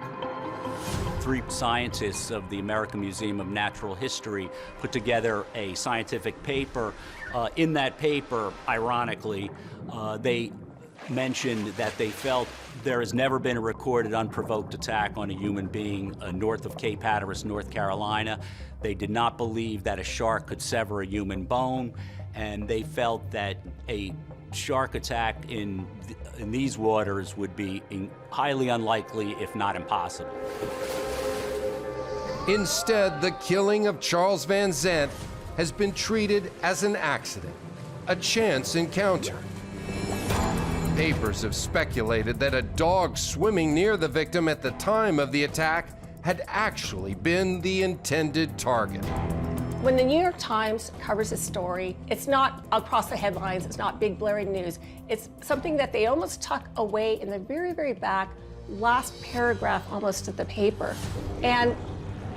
S3: 3 scientists of the American Museum of Natural History put together a scientific paper. In that paper, ironically, they mentioned that they felt there has never been a recorded unprovoked attack on a human being north of Cape Hatteras, North Carolina. They did not believe that a shark could sever a human bone, and they felt that a shark attack in these waters would be highly unlikely, if not impossible.
S1: Instead, the killing of Charles Van Zandt has been treated as an accident, a chance encounter. Papers have speculated that a dog swimming near the victim at the time of the attack had actually been the intended target.
S5: When the New York Times covers a story, it's not across the headlines, it's not big blaring news. It's something that they almost tuck away in the very, very back, last paragraph almost of the paper. And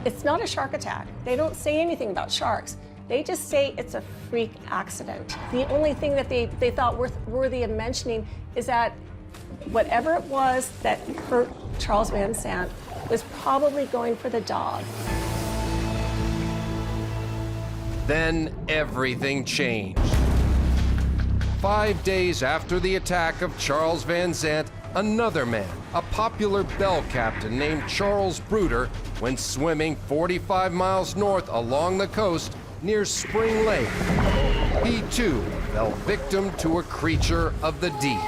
S5: it's not a shark attack. They don't say anything about sharks. They just say it's a freak accident. The only thing that they thought worthy of mentioning is that whatever it was that hurt Charles Van Zandt was probably going for the dog.
S1: Then everything changed. 5 days after the attack of Charles Van Zandt, another man, a popular bell captain named Charles Bruder, went swimming 45 miles north along the coast near Spring Lake. He too fell victim to a creature of the deep.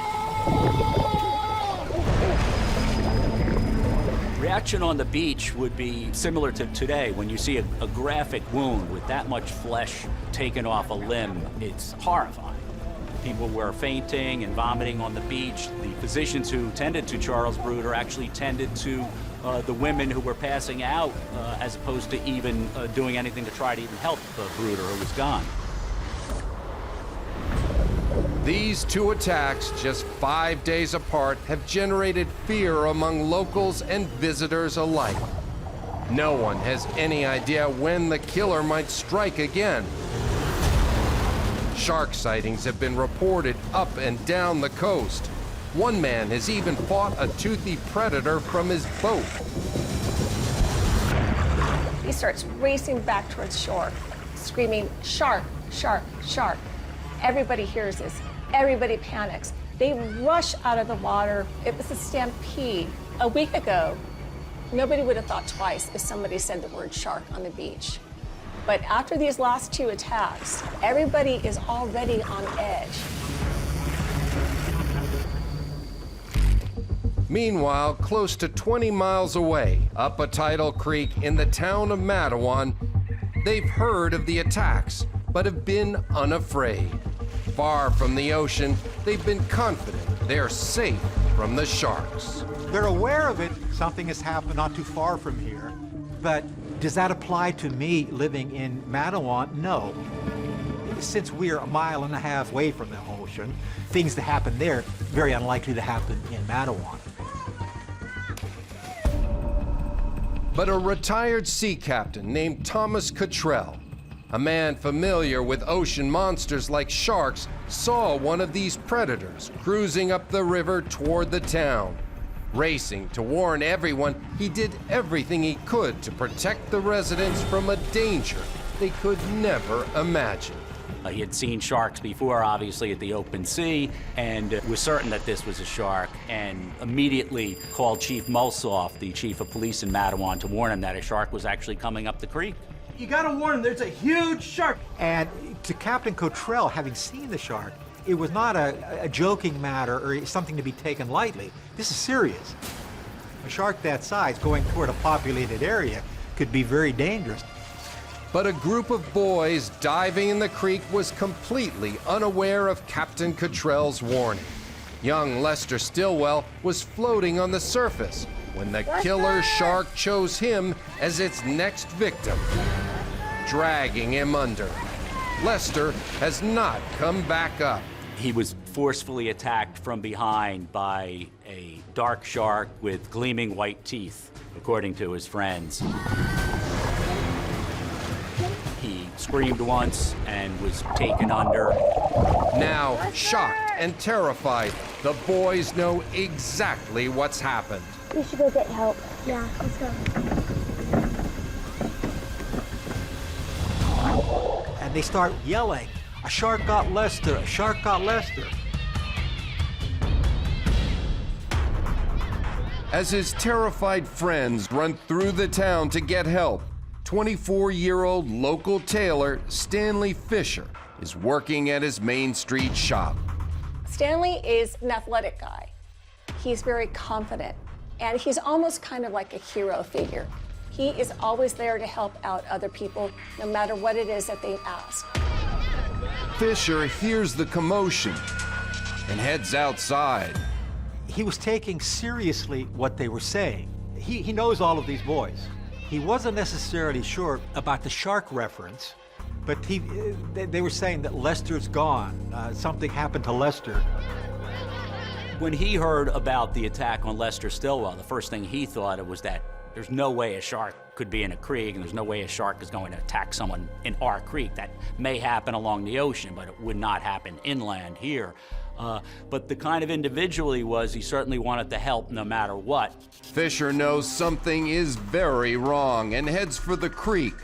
S3: Reaction on the beach would be similar to today. When you see a graphic wound with that much flesh taken off a limb, it's horrifying. People were fainting and vomiting on the beach. The physicians who tended to Charles Bruder actually tended to the women who were passing out as opposed to even doing anything to try to even help Bruder, who was gone.
S1: These 2 attacks, just 5 days apart, have generated fear among locals and visitors alike. No one has any idea when the killer might strike again. Shark sightings have been reported up and down the coast. One man has even fought a toothy predator from his boat.
S5: He starts racing back towards shore, screaming, "Shark, shark, shark." Everybody hears this. Everybody panics. They rush out of the water. It was a stampede. A week ago, nobody would have thought twice if somebody said the word shark on the beach. But after these last 2 attacks, everybody is already on edge.
S1: Meanwhile, close to 20 miles away, up a tidal creek in the town of Matawan, They've heard of the attacks, but have been unafraid. Far from the ocean, they've been confident they're safe from the sharks.
S7: They're aware of it. Something has happened not too far from here. But does that apply to me living in Matawan? No. Since we're 1.5 miles away from the ocean, things that happen there, very unlikely to happen in Matawan.
S1: But a retired sea captain named Thomas Cottrell, a man familiar with ocean monsters like sharks, saw one of these predators cruising up the river toward the town. Racing to warn everyone, he did everything he could to protect the residents from a danger they could never imagine.
S3: He had seen sharks before, obviously, at the open sea, and was certain that this was a shark, and immediately called Chief Mulsoff, the chief of police in Matawan, to warn him that a shark was actually coming up the creek.
S9: You gotta warn him, there's a huge shark.
S7: And to Captain Cottrell, having seen the shark, it was not a joking matter or something to be taken lightly. This is serious. A shark that size going toward a populated area could be very dangerous.
S1: But a group of boys diving in the creek was completely unaware of Captain Cottrell's warning. Young Lester Stillwell was floating on the surface when the killer shark chose him as its next victim, dragging him under. Lester has not come back up.
S3: He was forcefully attacked from behind by a dark shark with gleaming white teeth, according to his friends. He screamed once and was taken under.
S1: Now, shocked and terrified, the boys know exactly what's happened.
S11: We should go get help. Yeah, let's go.
S7: And they start yelling, "A shark got Lester, a shark got Lester."
S1: As his terrified friends run through the town to get help, 24-year-old local tailor Stanley Fisher is working at his Main Street shop.
S5: Stanley is an athletic guy. He's very confident, and he's almost kind of like a hero figure. He is always there to help out other people, no matter what it is that they ask.
S1: Fisher hears the commotion and heads outside.
S7: He was taking seriously what they were saying. He knows all of these boys. He wasn't necessarily sure about the shark reference, but they were saying that Lester's gone. Something happened to Lester.
S3: When he heard about the attack on Lester Stillwell, the first thing he thought was that there's no way a shark could be in a creek, and there's no way a shark is going to attack someone in our creek. That may happen along the ocean, but it would not happen inland here. But the kind of individual he was, he certainly wanted to help no matter what.
S1: Fisher knows something is very wrong and heads for the creek.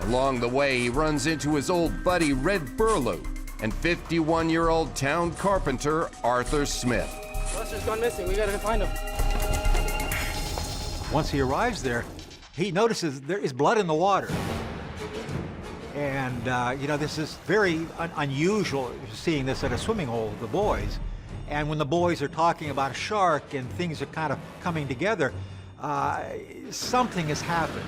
S1: Along the way, he runs into his old buddy Red Burlew and 51-year-old town carpenter Arthur Smith.
S6: Lester's gone missing. We gotta find him.
S7: Once he arrives there, he notices there is blood in the water. And, this is very unusual, seeing this at a swimming hole with the boys. And when the boys are talking about a shark and things are kind of coming together, something has happened.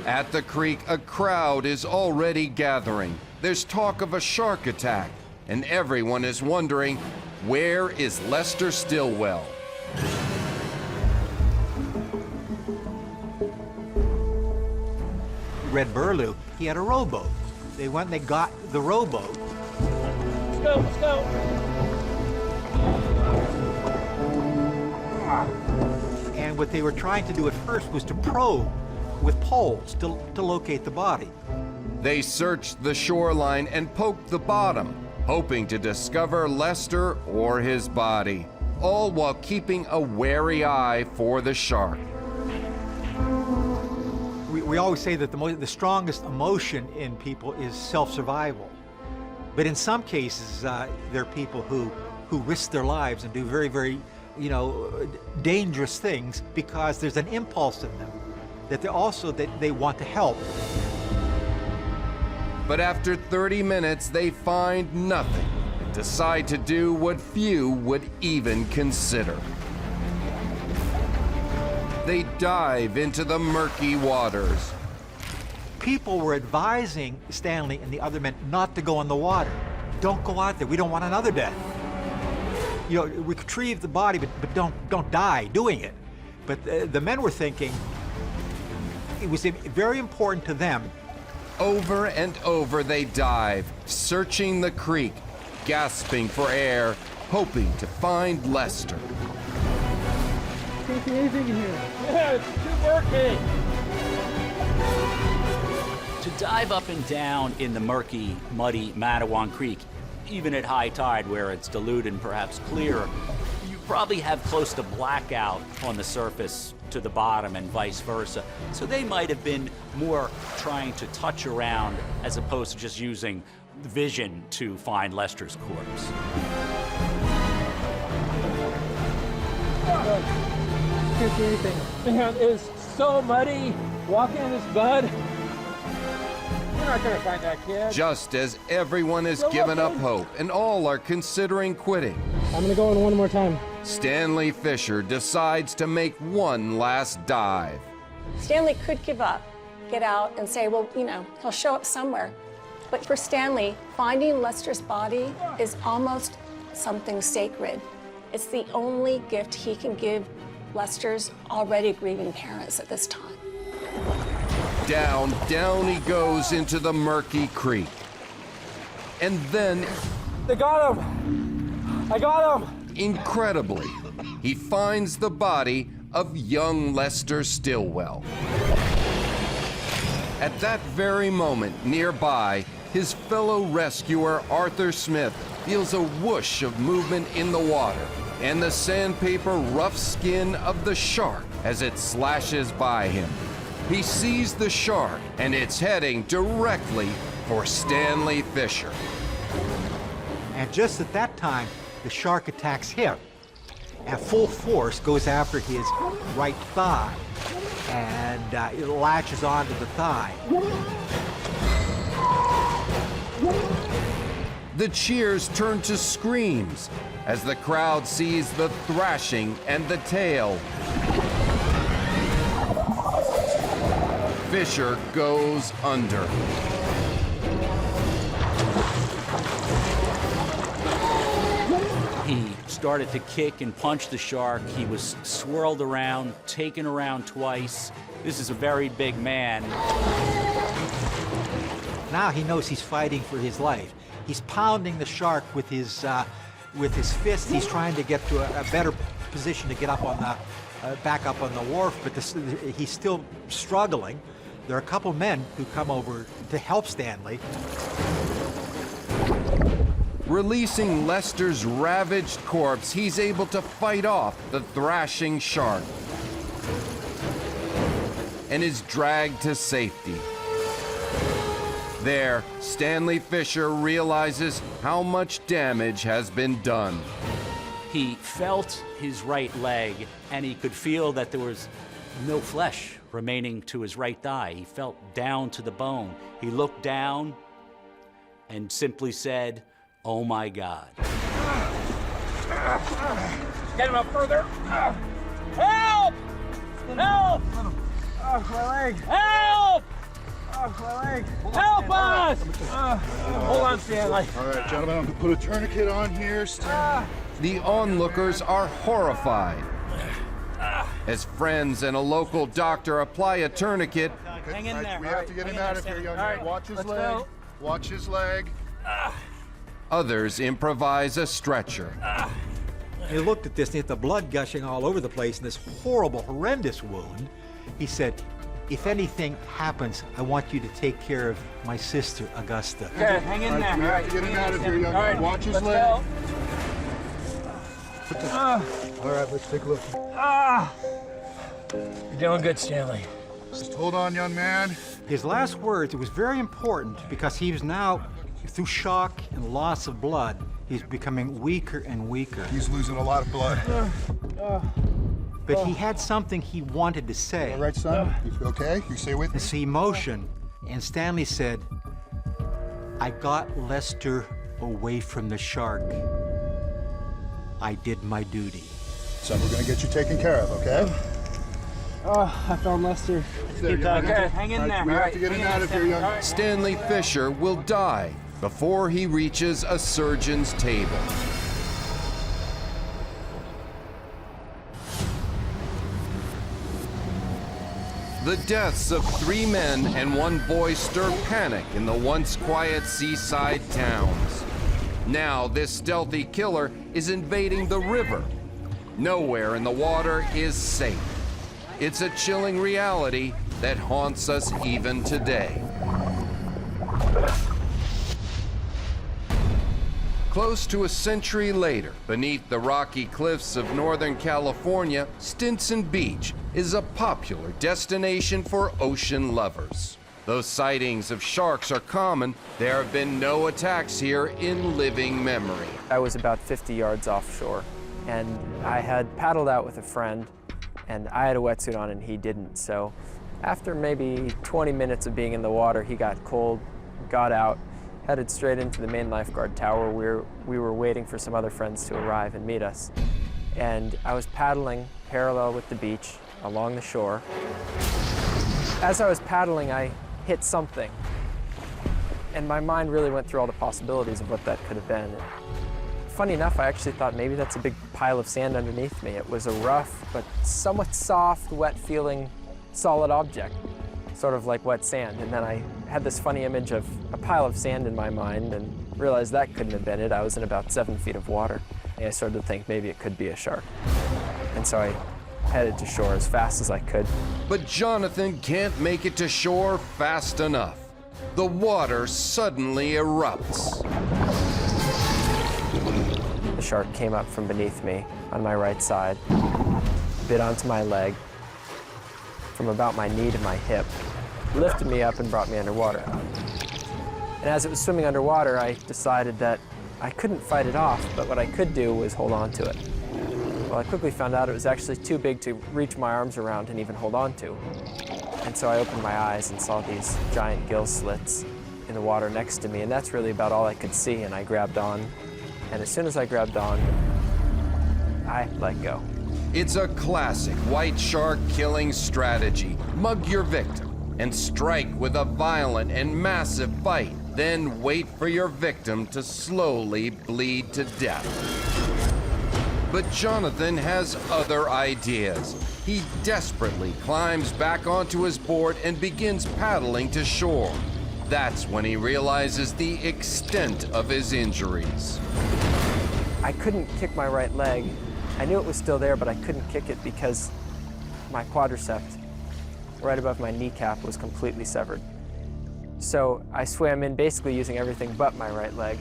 S1: At the creek, a crowd is already gathering. There's talk of a shark attack, and everyone is wondering, where is Lester Stillwell?
S7: Red Burlew, he had a rowboat. They went and they got the rowboat.
S6: Let's go, let's go.
S7: And what they were trying to do at first was to probe with poles to locate the body.
S1: They searched the shoreline and poked the bottom, hoping to discover Lester or his body, all while keeping a wary eye for the shark.
S7: We always say that the strongest emotion in people is self-survival. But in some cases, there are people who risk their lives and do very, very, dangerous things because there's an impulse in them that they want to help.
S1: But after 30 minutes, they find nothing and decide to do what few would even consider. They dive into the murky waters.
S7: people were advising Stanley and the other men not to go in the water. Don't go out there. We don't want another death. You know, retrieve the body, but don't die doing it. But the men were thinking it was very important to them.
S1: Over and over they dive, searching the creek, gasping for air, hoping to find Lester.
S6: Can't see anything in here. Yeah, it's too murky.
S3: To dive up and down in the murky, muddy Matawan Creek, even at high tide where it's diluted and perhaps clear, you probably have close to blackout on the surface to the bottom and vice versa. So they might have been more trying to touch around as opposed to just using vision to find Lester's corpse.
S6: Can't see anything. Man, it's so muddy. Walking in this mud. You're not gonna find that kid.
S1: Just as everyone has given up hope and all are considering quitting,
S6: I'm gonna go in one more time.
S1: Stanley Fisher decides to make one last dive.
S5: Stanley could give up, get out and say, well, you know, he'll show up somewhere. But for Stanley, finding Lester's body is almost something sacred. It's the only gift he can give Lester's already grieving parents at this time.
S1: Down, down he goes into the murky creek. And then,
S6: They got him. I got him.
S1: incredibly, he finds the body of young Lester Stillwell. At that very moment, nearby, his fellow rescuer, Arthur Smith, feels a whoosh of movement in the water and the sandpaper rough skin of the shark as it slashes by him. He sees the shark, and it's heading directly for Stanley Fisher.
S7: And just at that time, the shark attacks him. At full force, goes after his right thigh, and it latches onto the thigh.
S1: The cheers turn to screams as the crowd sees the thrashing and the tail. Fisher goes under.
S3: He started to kick and punch the shark. He was swirled around, taken around twice. This is a very big man.
S7: Now he knows he's fighting for his life. He's pounding the shark with his fists. He's trying to get to a better position to get up on the back up on the wharf, but he's still struggling. There are a couple men who come over to help Stanley.
S1: Releasing Lester's ravaged corpse, he's able to fight off the thrashing shark and is dragged to safety. There, Stanley Fisher realizes how much damage has been done.
S3: He felt his right leg, and he could feel that there was no flesh remaining to his right thigh. He felt down to the bone. He looked down and simply said, "Oh my God."
S6: Get him up further. Help! Help! Oh, my leg. Help! Oh, my leg. Help us! Hold on, Stanley.
S12: All right, gentlemen, I'm gonna put a tourniquet on here.
S1: The onlookers are horrified as friends and a local doctor apply a tourniquet.
S6: Hang in there.
S12: We have to get him out of here, young man. Watch his leg.
S6: Go.
S12: Watch his leg.
S1: Others improvise a stretcher.
S7: He looked at this and he had the blood gushing all over the place and this horrible, horrendous wound. He said, "If anything happens, I want you to take care of my sister, Augusta."
S6: Okay, hang in there.
S12: We have to get him out of here, young
S6: All
S12: man.
S6: right,
S12: Watch his
S6: let's
S12: leg.
S6: go.
S12: All right, let's take a look.
S6: You're doing good, Stanley.
S12: Just hold on, young man.
S7: His last words, it was very important because he was now, through shock and loss of blood, he's becoming weaker and weaker.
S12: He's losing a lot of blood.
S7: But he had something he wanted to say.
S12: All right, son? You feel okay? You stay with me?
S7: This emotion, and Stanley said, "I got Lester away from the shark. I did my duty."
S12: Son, we're gonna get you taken care of, okay?
S6: Oh, I found Lester. Okay, hang in there.
S12: We have to get him out of here, young.
S1: Stanley Fisher will die before he reaches a surgeon's table. The deaths of 3 men and 1 boy stir panic in the once quiet seaside towns. Now this stealthy killer is invading the river. Nowhere in the water is safe. It's a chilling reality that haunts us even today. Close to a century later, beneath the rocky cliffs of Northern California, Stinson Beach is a popular destination for ocean lovers. Though sightings of sharks are common, there have been no attacks here in living memory.
S13: I was about 50 yards offshore, and I had paddled out with a friend, and I had a wetsuit on and he didn't. So after maybe 20 minutes of being in the water, he got cold, got out, headed straight into the main lifeguard tower where we were waiting for some other friends to arrive and meet us. And I was paddling parallel with the beach along the shore. As I was paddling, I hit something. And my mind really went through all the possibilities of what that could have been. Funny enough, I actually thought maybe that's a big pile of sand underneath me. It was a rough, but somewhat soft, wet-feeling, solid object, sort of like wet sand. And then I had this funny image of a pile of sand in my mind and realized that couldn't have been it. I was in about 7 feet of water. And I started to think maybe it could be a shark. And so I headed to shore as fast as I could.
S1: But Jonathan can't make it to shore fast enough. The water suddenly erupts.
S13: The shark came up from beneath me on my right side, bit onto my leg from about my knee to my hip, lifted me up and brought me underwater. And as it was swimming underwater, I decided that I couldn't fight it off, but what I could do was hold on to it. Well, I quickly found out it was actually too big to reach my arms around and even hold on to. And so I opened my eyes and saw these giant gill slits in the water next to me, and that's really about all I could see, and I grabbed on. And as soon as I grabbed on, I let go.
S1: It's a classic white shark killing strategy. Mug your victim and strike with a violent and massive bite, then wait for your victim to slowly bleed to death. But Jonathan has other ideas. He desperately climbs back onto his board and begins paddling to shore. That's when he realizes the extent of his injuries.
S13: I couldn't kick my right leg. I knew it was still there, but I couldn't kick it because my quadriceps, right above my kneecap, was completely severed. So I swam in basically using everything but my right leg.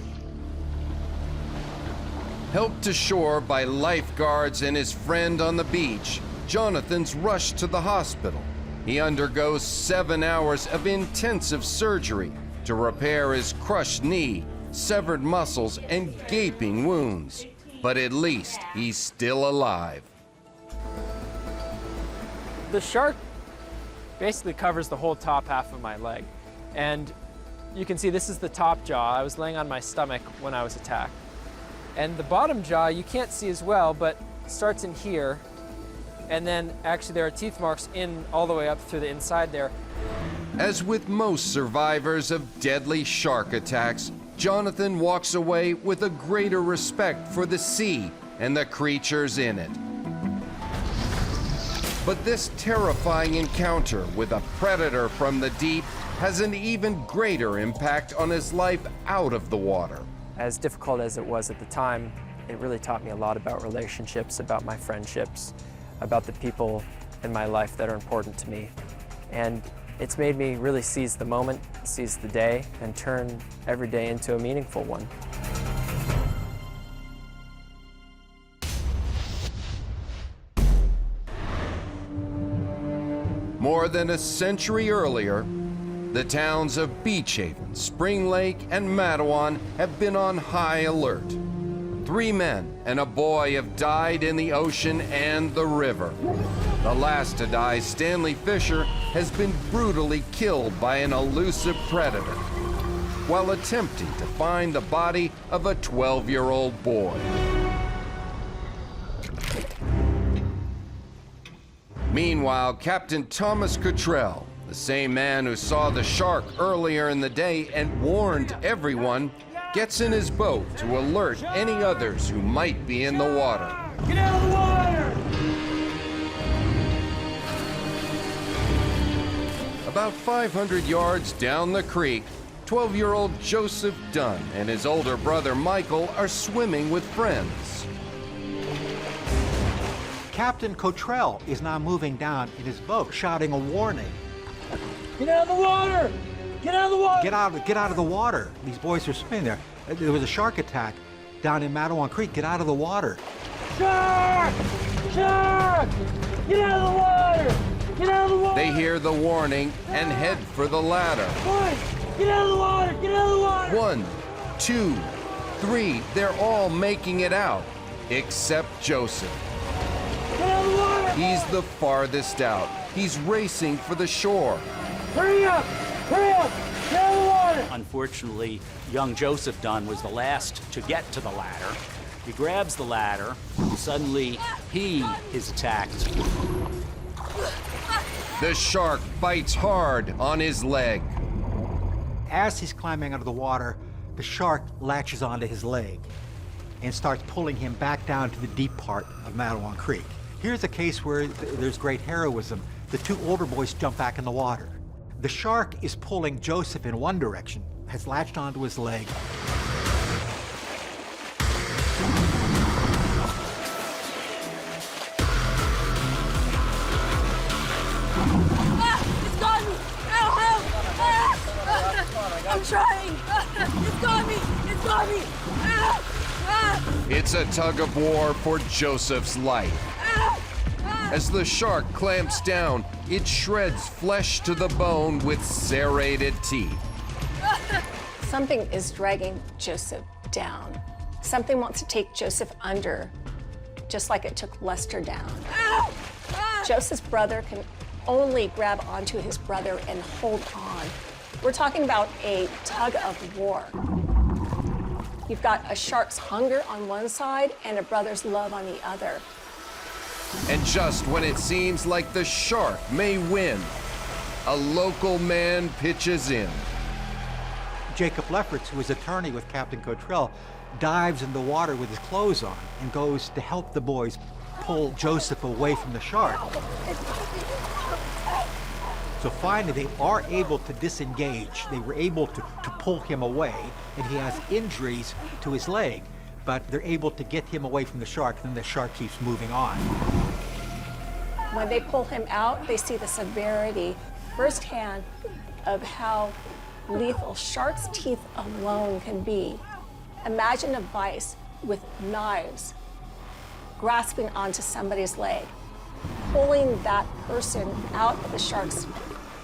S1: Helped to shore by lifeguards and his friend on the beach, Jonathan's rushed to the hospital. He undergoes 7 hours of intensive surgery to repair his crushed knee, severed muscles, and gaping wounds. But at least he's still alive.
S13: The shark basically covers the whole top half of my leg. And you can see this is the top jaw. I was laying on my stomach when I was attacked. And the bottom jaw you can't see as well, but starts in here. And then actually there are teeth marks in all the way up through the inside there.
S1: As with most survivors of deadly shark attacks, Jonathan walks away with a greater respect for the sea and the creatures in it. But this terrifying encounter with a predator from the deep has an even greater impact on his life out of the water.
S13: As difficult as it was at the time, it really taught me a lot about relationships, about my friendships, about the people in my life that are important to me. And it's made me really seize the moment, seize the day, and turn every day into a meaningful one.
S1: More than a century earlier, the towns of Beach Haven, Spring Lake, and Mattawan have been on high alert. 3 men and a boy have died in the ocean and the river. The last to die, Stanley Fisher, has been brutally killed by an elusive predator while attempting to find the body of a 12-year-old boy. Meanwhile, Captain Thomas Cottrell, the same man who saw the shark earlier in the day and warned everyone, gets in his boat to alert any others who might be in the water.
S6: Get out of the water!
S1: About 500 yards down the creek, 12-year-old Joseph Dunn and his older brother Michael are swimming with friends.
S7: Captain Cottrell is now moving down in his boat, shouting a warning.
S6: Get out of the water! Get out of the water!
S7: Get out of the water. These boys are swimming there. There was a shark attack down in Matawan Creek. Get out of the water.
S6: Shark! Shark! Get out of the water! Get out of the water!
S1: They hear the warning and head for the ladder.
S6: Boys, get out of the water! Get out of the water!
S1: 1, 2, 3, they're all making it out, except Joseph.
S6: Get out of the water!
S1: He's the farthest out. He's racing for the shore.
S6: Hurry up! Hurry up! Get out of the water!
S3: Unfortunately, young Joseph Dunn was the last to get to the ladder. He grabs the ladder, and suddenly he is attacked.
S1: The shark bites hard on his leg.
S7: As he's climbing out of the water, the shark latches onto his leg and starts pulling him back down to the deep part of Matawan Creek. Here's a case where there's great heroism. The two older boys jump back in the water. The shark is pulling Joseph in one direction, has latched onto his leg.
S14: It's got me! Ow, help! I'm trying! It's got me! It's got me!
S1: It's a tug of war for Joseph's life. As the shark clamps down, it shreds flesh to the bone with serrated teeth.
S5: Something is dragging Joseph down. Something wants to take Joseph under, just like it took Lester down. Joseph's brother can only grab onto his brother and hold on. We're talking about a tug of war. You've got a shark's hunger on one side and a brother's love on the other.
S1: And just when it seems like the shark may win, a local man pitches in.
S7: Jacob Lefferts, who is attorney with Captain Cottrell, dives in the water with his clothes on and goes to help the boys pull Joseph away from the shark. So finally, they are able to disengage. They were able to pull him away, and he has injuries to his leg, but they're able to get him away from the shark, and then the shark keeps moving on.
S5: When they pull him out, they see the severity firsthand of how lethal shark's teeth alone can be. Imagine a vice with knives grasping onto somebody's leg, pulling that person out of the shark's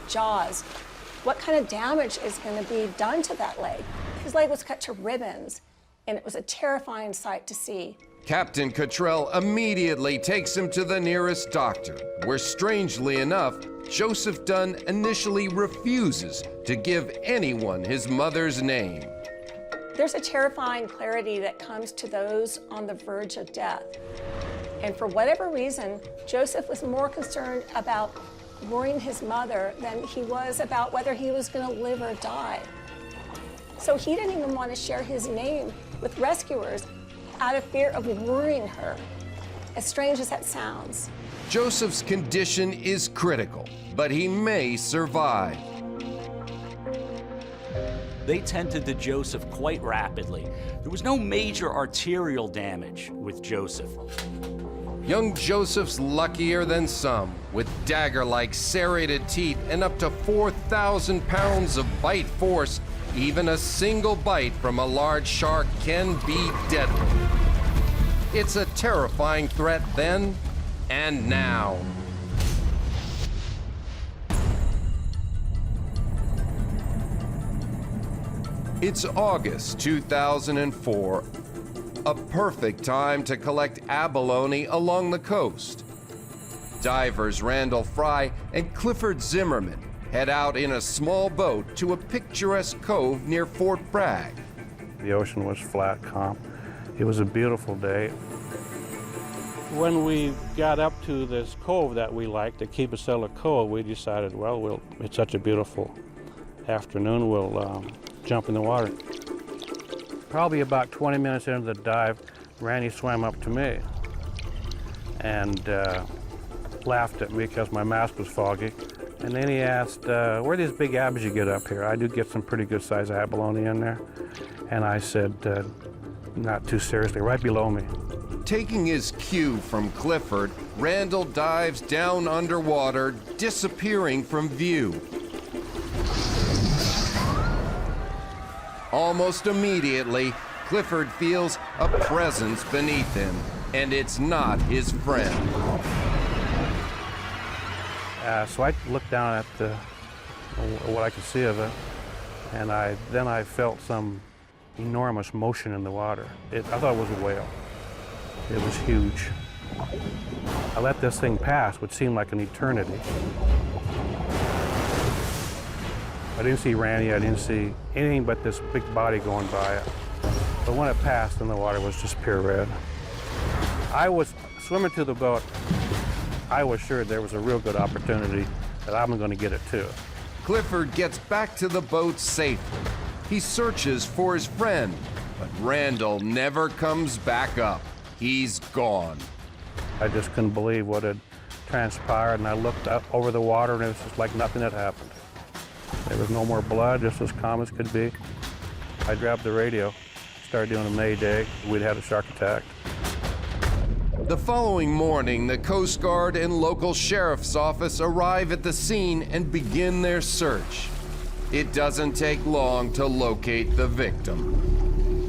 S5: jaws. What kind of damage is going to be done to that leg? His leg was cut to ribbons, and it was a terrifying sight to see.
S1: Captain Cottrell immediately takes him to the nearest doctor, where strangely enough, Joseph Dunn initially refuses to give anyone his mother's name.
S5: There's a terrifying clarity that comes to those on the verge of death. And for whatever reason, Joseph was more concerned about worrying his mother than he was about whether he was going to live or die. So he didn't even want to share his name with rescuers out of fear of worrying her, as strange as that sounds.
S1: Joseph's condition is critical, but he may survive.
S3: They tended to Joseph quite rapidly. There was no major arterial damage with Joseph.
S1: Young Joseph's luckier than some, with dagger-like serrated teeth and up to 4,000 pounds of bite force. Even a single bite from a large shark can be deadly. It's a terrifying threat then and now. It's August 2004, a perfect time to collect abalone along the coast. Divers Randall Fry and Clifford Zimmerman head out in a small boat to a picturesque cove near Fort Bragg.
S10: The ocean was flat, calm. It was a beautiful day. When we got up to this cove that we liked, the Keepasella Cove, we decided, well, it's such a beautiful afternoon, we'll jump in the water. Probably about 20 minutes into the dive, Randy swam up to me and laughed at me because my mask was foggy. And then he asked, where are these big abs you get up here? I do get some pretty good size abalone in there. And I said, not too seriously, right below me.
S1: Taking his cue from Clifford, Randall dives down underwater, disappearing from view. Almost immediately, Clifford feels a presence beneath him, and it's not his friend.
S10: So I looked down at what I could see of it, and then I felt some enormous motion in the water. I thought it was a whale. It was huge. I let this thing pass, which seemed like an eternity. I didn't see Randy, I didn't see anything but this big body going by it. But when it passed, then the water was just pure red. I was swimming to the boat. I was sure there was a real good opportunity that I'm going to get it too.
S1: Clifford gets back to the boat safely. He searches for his friend, but Randall never comes back up. He's gone.
S10: I just couldn't believe what had transpired, and I looked up over the water, and it was just like nothing had happened. There was no more blood, just as calm as could be. I grabbed the radio, started doing a mayday. We'd had a shark attack.
S1: The following morning, the Coast Guard and local sheriff's office arrive at the scene and begin their search. It doesn't take long to locate the victim.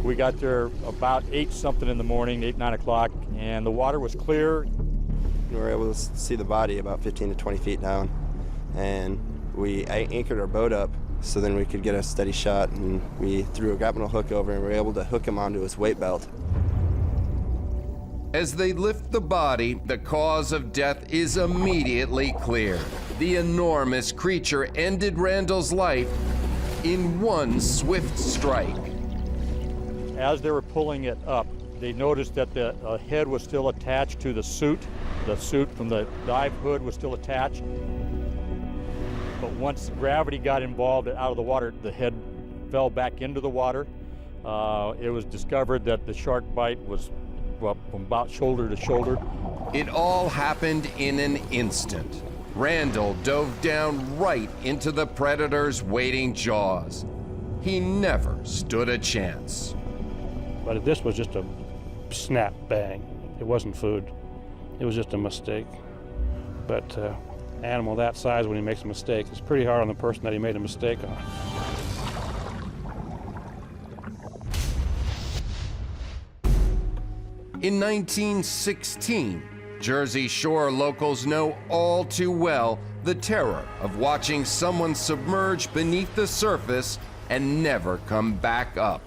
S15: We got there about 8-something in the morning, 8, 9 o'clock, and the water was clear.
S16: We were able to see the body about 15 to 20 feet down, and we anchored our boat up so then we could get a steady shot, and we threw a grapnel hook over and we were able to hook him onto his weight belt.
S1: As they lift the body, the cause of death is immediately clear. The enormous creature ended Randall's life in one swift strike.
S15: As they were pulling it up, they noticed that the head was still attached to the suit. The suit from the dive hood was still attached. But once gravity got involved out of the water, the head fell back into the water. It was discovered that the shark bite was from about shoulder to shoulder.
S1: It all happened in an instant. Randall dove down right into the predator's waiting jaws. He never stood a chance.
S10: But this was just a snap bang. It wasn't food. It was just a mistake. But animal that size, when he makes a mistake, it's pretty hard on the person that he made a mistake on.
S1: In 1916, Jersey Shore locals know all too well the terror of watching someone submerge beneath the surface and never come back up.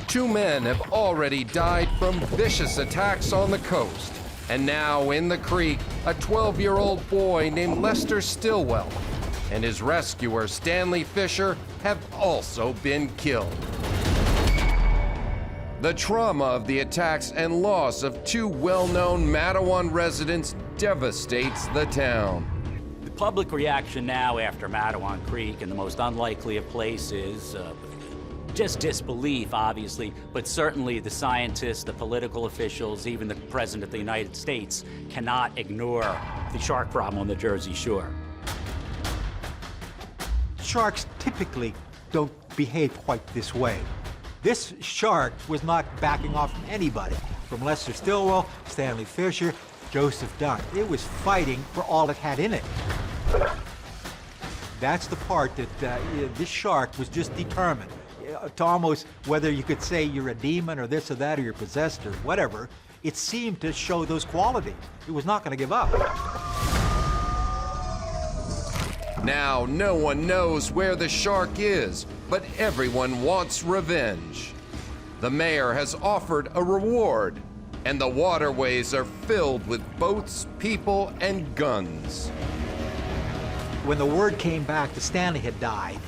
S1: 2 men have already died from vicious attacks on the coast. And now in the creek, a 12-year-old boy named Lester Stillwell and his rescuer, Stanley Fisher, have also been killed. The trauma of the attacks and loss of 2 well-known Matawan residents devastates the town.
S3: The public reaction now after Matawan Creek, in the most unlikely of places, just disbelief, obviously, but certainly the scientists, the political officials, even the President of the United States cannot ignore the shark problem on the Jersey Shore.
S7: Sharks typically don't behave quite this way. This shark was not backing off from anybody, from Lester Stillwell, Stanley Fisher, Joseph Dunn. It was fighting for all it had in it. That's the part that this shark was just determined to almost, whether you could say you're a demon or this or that or you're possessed or whatever, it seemed to show those qualities. It was not going to give up.
S1: Now no one knows where the shark is, but everyone wants revenge. The mayor has offered a reward, and the waterways are filled with boats, people, and guns.
S7: When the word came back that Stanley had died,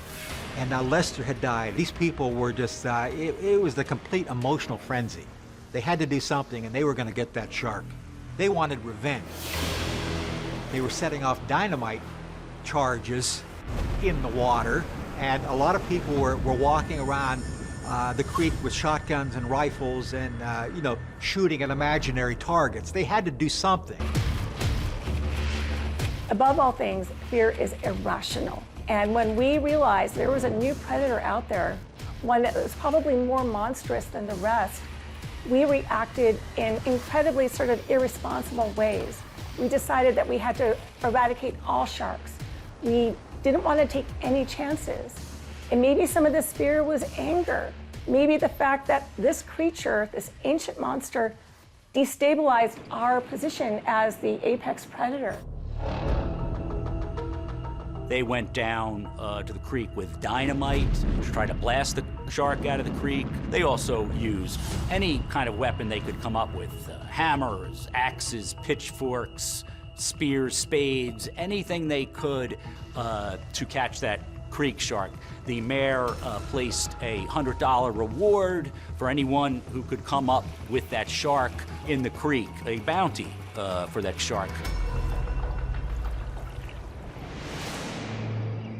S7: and now Lester had died, these people were just, it was the complete emotional frenzy. They had to do something, and they were going to get that shark. They wanted revenge. They were setting off dynamite charges in the water, and a lot of people were walking around the creek with shotguns and rifles and, you know, shooting at imaginary targets. They had to do something.
S5: Above all things, fear is irrational. And when we realized there was a new predator out there, one that was probably more monstrous than the rest, we reacted in incredibly sort of irresponsible ways. We decided that we had to eradicate all sharks. We didn't want to take any chances. And maybe some of this fear was anger. Maybe the fact that this creature, this ancient monster, destabilized our position as the apex predator.
S3: They went down to the creek with dynamite to try to blast the shark out of the creek. They also used any kind of weapon they could come up with, hammers, axes, pitchforks, spears, spades, anything they could to catch that creek shark. The mayor placed a $100 reward for anyone who could come up with that shark in the creek, a bounty for that shark.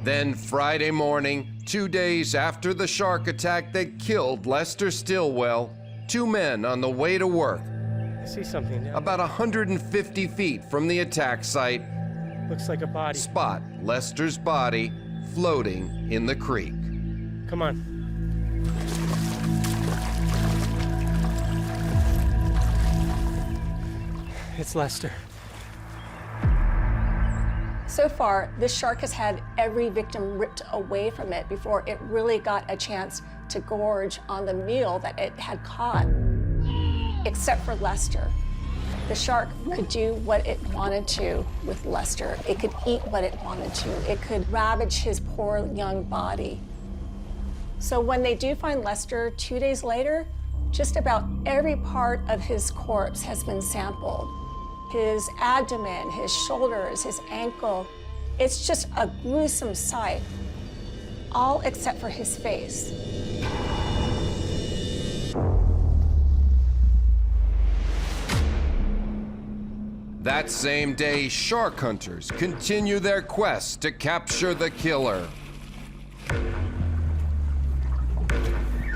S1: Then Friday morning, 2 days after the shark attack that killed Lester Stillwell, 2 men on the way to work.
S6: I see something down
S1: About 150 feet from the attack site,
S6: looks like a body.
S1: spot Lester's body floating in the creek.
S6: Come on. It's Lester.
S5: So far, this shark has had every victim ripped away from it before it really got a chance to gorge on the meal that it had caught, except for Lester. The shark could do what it wanted to with Lester. It could eat what it wanted to. It could ravage his poor young body. So when they do find Lester 2 days later, just about every part of his corpse has been sampled. His abdomen, his shoulders, his ankle. It's just a gruesome sight, all except for his face.
S1: That same day, shark hunters continue their quest to capture the killer.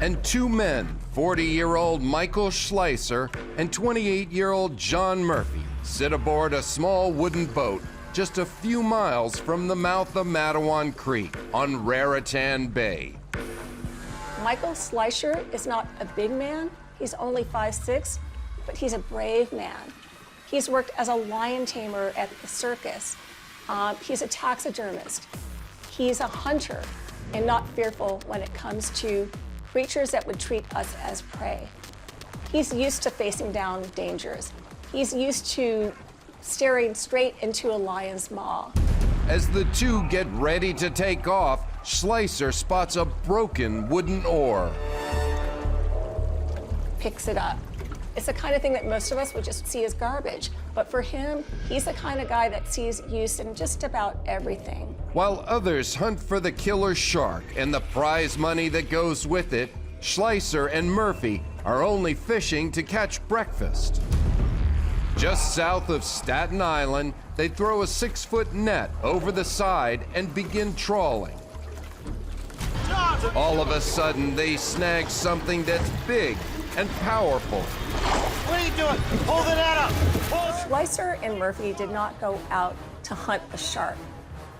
S1: And 2 men, 40-year-old Michael Schleiser and 28-year-old John Murphy, sit aboard a small wooden boat just a few miles from the mouth of Matawan Creek on Raritan Bay.
S5: Michael Schleiser is not a big man. He's only 5'6", but he's a brave man. He's worked as a lion tamer at the circus. He's a taxidermist. He's a hunter and not fearful when it comes to creatures that would treat us as prey. He's used to facing down dangers. He's used to staring straight into a lion's maw.
S1: As the 2 get ready to take off, Schleiser spots a broken wooden oar.
S5: Picks it up. It's the kind of thing that most of us would just see as garbage. But for him, he's the kind of guy that sees use in just about everything.
S1: While others hunt for the killer shark and the prize money that goes with it, Schleiser and Murphy are only fishing to catch breakfast. Just south of Staten Island, they throw a 6-foot net over the side and begin trawling. All of a sudden, they snag something that's big and powerful.
S9: What are you doing? Pull the net up!
S5: Schleiser and Murphy did not go out to hunt a shark.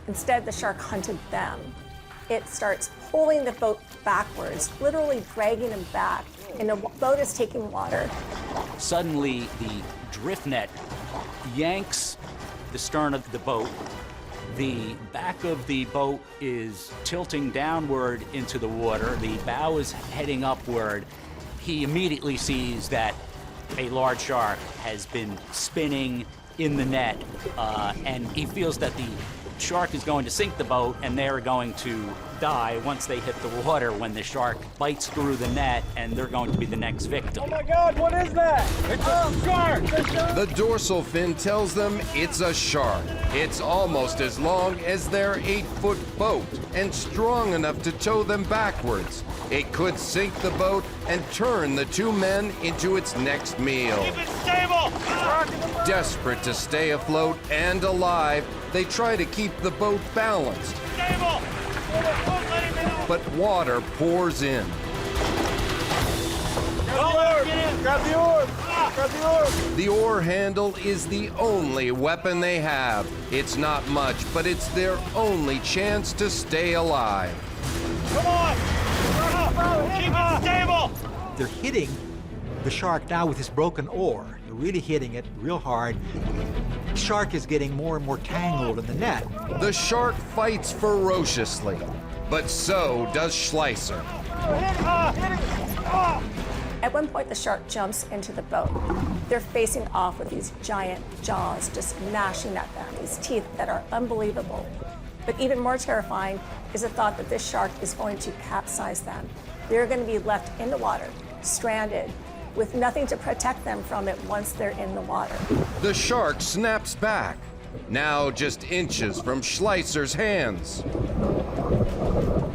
S5: Instead, the shark hunted them. It starts pulling the boat backwards, literally dragging them back, and the boat is taking water.
S3: Suddenly, the drift net yanks the stern of the boat. The back of the boat is tilting downward into the water. The bow is heading upward. He immediately sees that a large shark has been spinning in the net, and he feels that the shark is going to sink the boat, and they're going to die once they hit the water when the shark bites through the net, and they're going to be the next victim.
S6: Oh my God, what is that? It's a shark!
S1: The dorsal fin tells them it's a shark. It's almost as long as their 8-foot boat and strong enough to tow them backwards. It could sink the boat and turn the two men into its next meal.
S9: Keep it stable!
S1: Desperate to stay afloat and alive, they try to keep the boat balanced.
S9: Stable!
S1: But water pours in.
S6: Grab the oar! Grab the oar!
S1: The oar handle is the only weapon they have. It's not much, but it's their only chance to stay alive.
S9: Come on! Keep it stable!
S7: They're hitting the shark now with this broken oar. They're really hitting it real hard. The shark is getting more and more tangled in the net.
S1: The shark fights ferociously, but so does Schleicher.
S5: At one point, the shark jumps into the boat. They're facing off with these giant jaws just gnashing at them, these teeth that are unbelievable. But even more terrifying is the thought that this shark is going to capsize them. They're going to be left in the water, stranded, with nothing to protect them from it once they're in the water.
S1: The shark snaps back, now just inches from Schleicher's hands.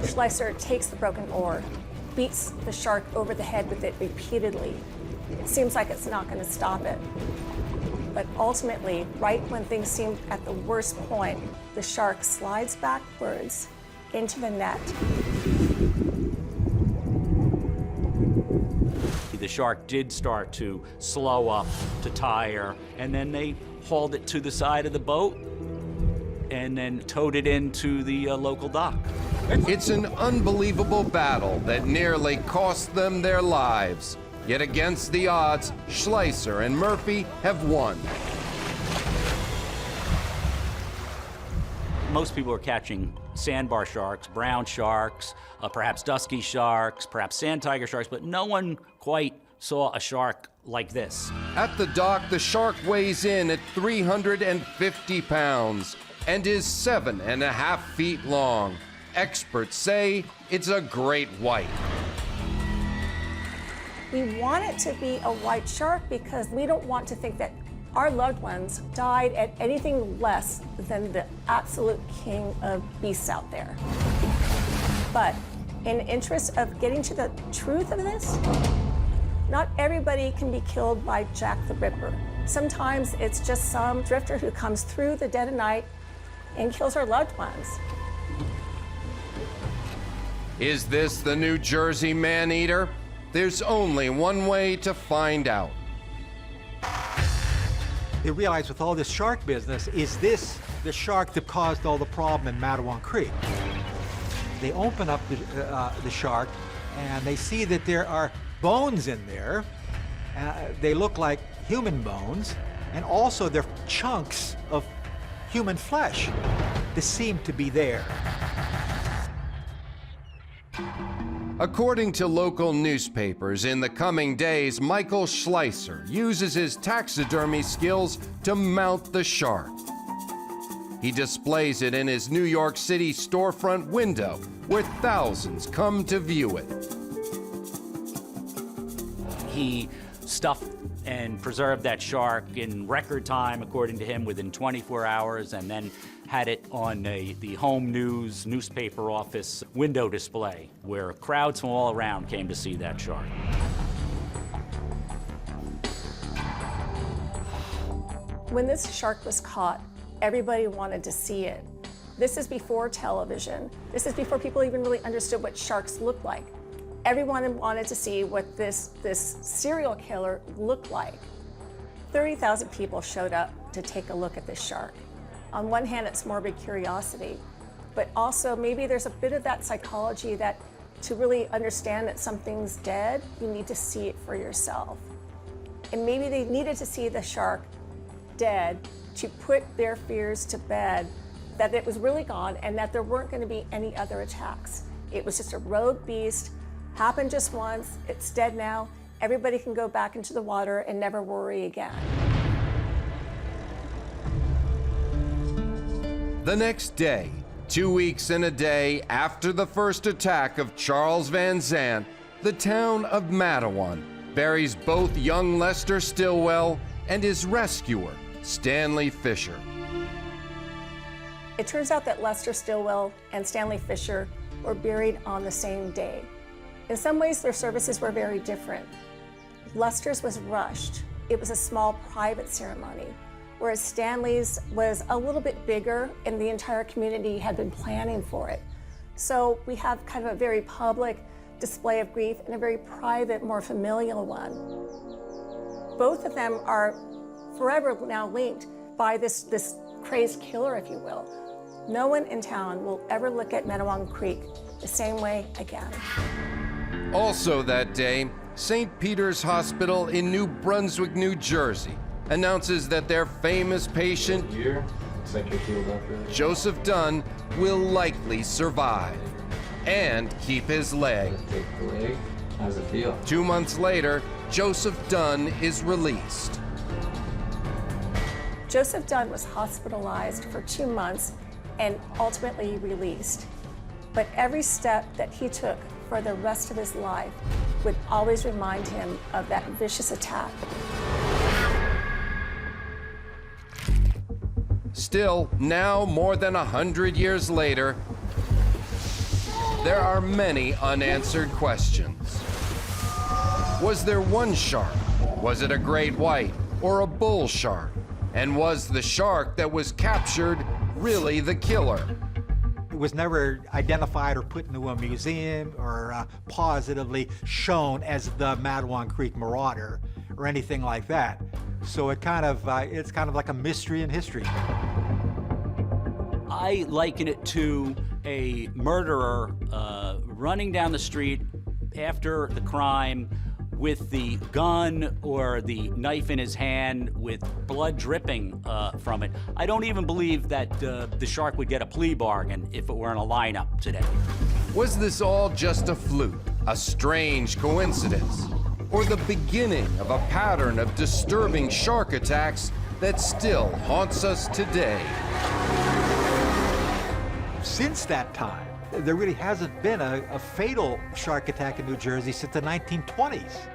S5: Schleicher takes the broken oar, beats the shark over the head with it repeatedly. It seems like it's not going to stop it. But ultimately, right when things seem at the worst point, the shark slides backwards into the net.
S3: The shark did start to slow up, to tire, and then they hauled it to the side of the boat and then towed it into the local dock.
S1: It's an unbelievable battle that nearly cost them their lives. Yet against the odds, Schleicher and Murphy have won.
S3: Most people are catching sandbar sharks, brown sharks, perhaps dusky sharks, perhaps sand tiger sharks, but no one quite saw a shark like this.
S1: At the dock, the shark weighs in at 350 pounds and is 7.5 feet long. Experts say it's a great white.
S5: We want it to be a white shark because we don't want to think that our loved ones died at anything less than the absolute king of beasts out there. But in the interest of getting to the truth of this, not everybody can be killed by Jack the Ripper. Sometimes it's just some drifter who comes through the dead of night and kills our loved ones.
S1: Is this the New Jersey man-eater? There's only one way to find out.
S7: They realize with all this shark business, is this the shark that caused all the problem in Mattawan Creek? They open up the shark and they see that there are bones in there. They look like human bones, and also they're chunks of human flesh that seem to be there.
S1: According to local newspapers, in the coming days, Michael Schleicher uses his taxidermy skills to mount the shark. He displays it in his New York City storefront window, where thousands come to view it.
S3: He stuffed and preserved that shark in record time, according to him, within 24 hours, and then had it on the home news newspaper office window display, where crowds from all around came to see that shark.
S5: When this shark was caught, everybody wanted to see it. This is before television. This is before people even really understood what sharks look like. Everyone wanted to see what this serial killer looked like. 30,000 people showed up to take a look at this shark. On one hand, it's morbid curiosity, but also maybe there's a bit of that psychology that to really understand that something's dead, you need to see it for yourself. And maybe they needed to see the shark dead to put their fears to bed, that it was really gone and that there weren't going to be any other attacks. It was just a rogue beast, happened just once, it's dead now, everybody can go back into the water and never worry again.
S1: The next day, 2 weeks and a day after the first attack of Charles Van Zandt, the town of Matawan buries both young Lester Stillwell and his rescuer, Stanley Fisher.
S5: It turns out that Lester Stillwell and Stanley Fisher were buried on the same day. In some ways, their services were very different. Lester's was rushed. It was a small private ceremony, whereas Stanley's was a little bit bigger and the entire community had been planning for it. So we have kind of a very public display of grief and a very private, more familial one. Both of them are forever now linked by this crazed killer, if you will. No one in town will ever look at Matawan Creek the same way again.
S1: Also that day, St. Peter's Hospital in New Brunswick, New Jersey, announces that their famous patient, Joseph Dunn, will likely survive and keep his leg.
S17: Take the leg. How's it feel?
S1: 2 months later, Joseph Dunn is released.
S5: Joseph Dunn was hospitalized for 2 months and ultimately released. But every step that he took for the rest of his life would always remind him of that vicious attack.
S1: Still, now more than 100 years later, there are many unanswered questions. Was there one shark? Was it a great white or a bull shark? And was the shark that was captured really the killer?
S7: It was never identified or put into a museum or positively shown as the Matawan Creek Marauder or anything like that. So it's kind of like a mystery in history.
S3: I liken it to a murderer running down the street after the crime with the gun or the knife in his hand with blood dripping from it. I don't even believe that the shark would get a plea bargain if it were in a lineup today.
S1: Was this all just a fluke, a strange coincidence, or the beginning of a pattern of disturbing shark attacks that still haunts us today?
S7: Since that time, there really hasn't been a fatal shark attack in New Jersey since the 1920s.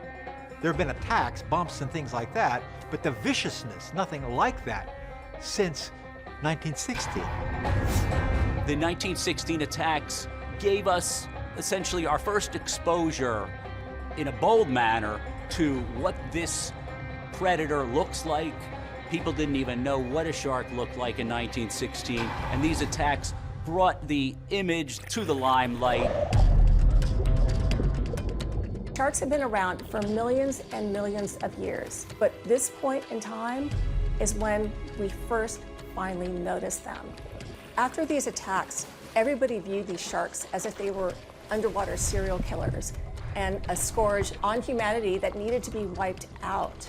S7: There have been attacks, bumps, and things like that, but the viciousness, nothing like that since 1916.
S3: The 1916 attacks gave us essentially our first exposure in a bold manner to what this predator looks like. People didn't even know what a shark looked like in 1916, and these attacks brought the image to the limelight.
S5: Sharks have been around for millions and millions of years, but this point in time is when we first finally noticed them. After these attacks, everybody viewed these sharks as if they were underwater serial killers and a scourge on humanity that needed to be wiped out.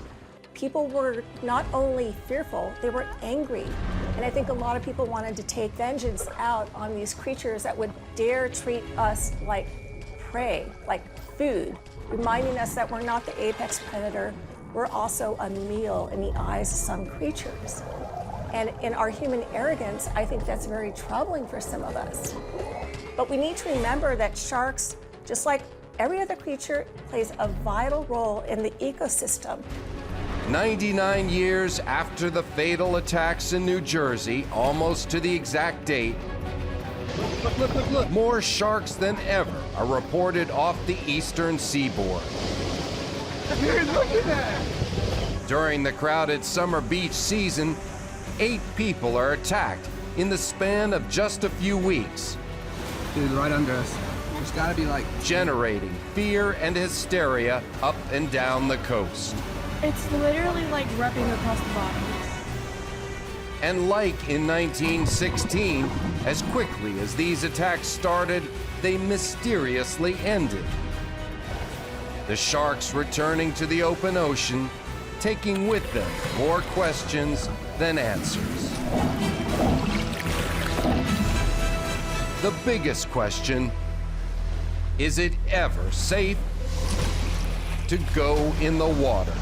S5: People were not only fearful, they were angry. And I think a lot of people wanted to take vengeance out on these creatures that would dare treat us like prey, like food, reminding us that we're not the apex predator, we're also a meal in the eyes of some creatures. And in our human arrogance, I think that's very troubling for some of us. But we need to remember that sharks, just like every other creature, plays a vital role in the ecosystem.
S1: 99 years after the fatal attacks in New Jersey, almost to the exact date, more sharks than ever are reported off the eastern seaboard.
S12: Here, look at that!
S1: During the crowded summer beach season, 8 people are attacked in the span of just a few weeks.
S18: Dude, right under us. There's gotta be like...
S1: generating fear and hysteria up and down the coast.
S19: It's literally like rubbing across the bottom.
S1: And like in 1916, as quickly as these attacks started, they mysteriously ended. The sharks returning to the open ocean, taking with them more questions than answers. The biggest question, is it ever safe to go in the water?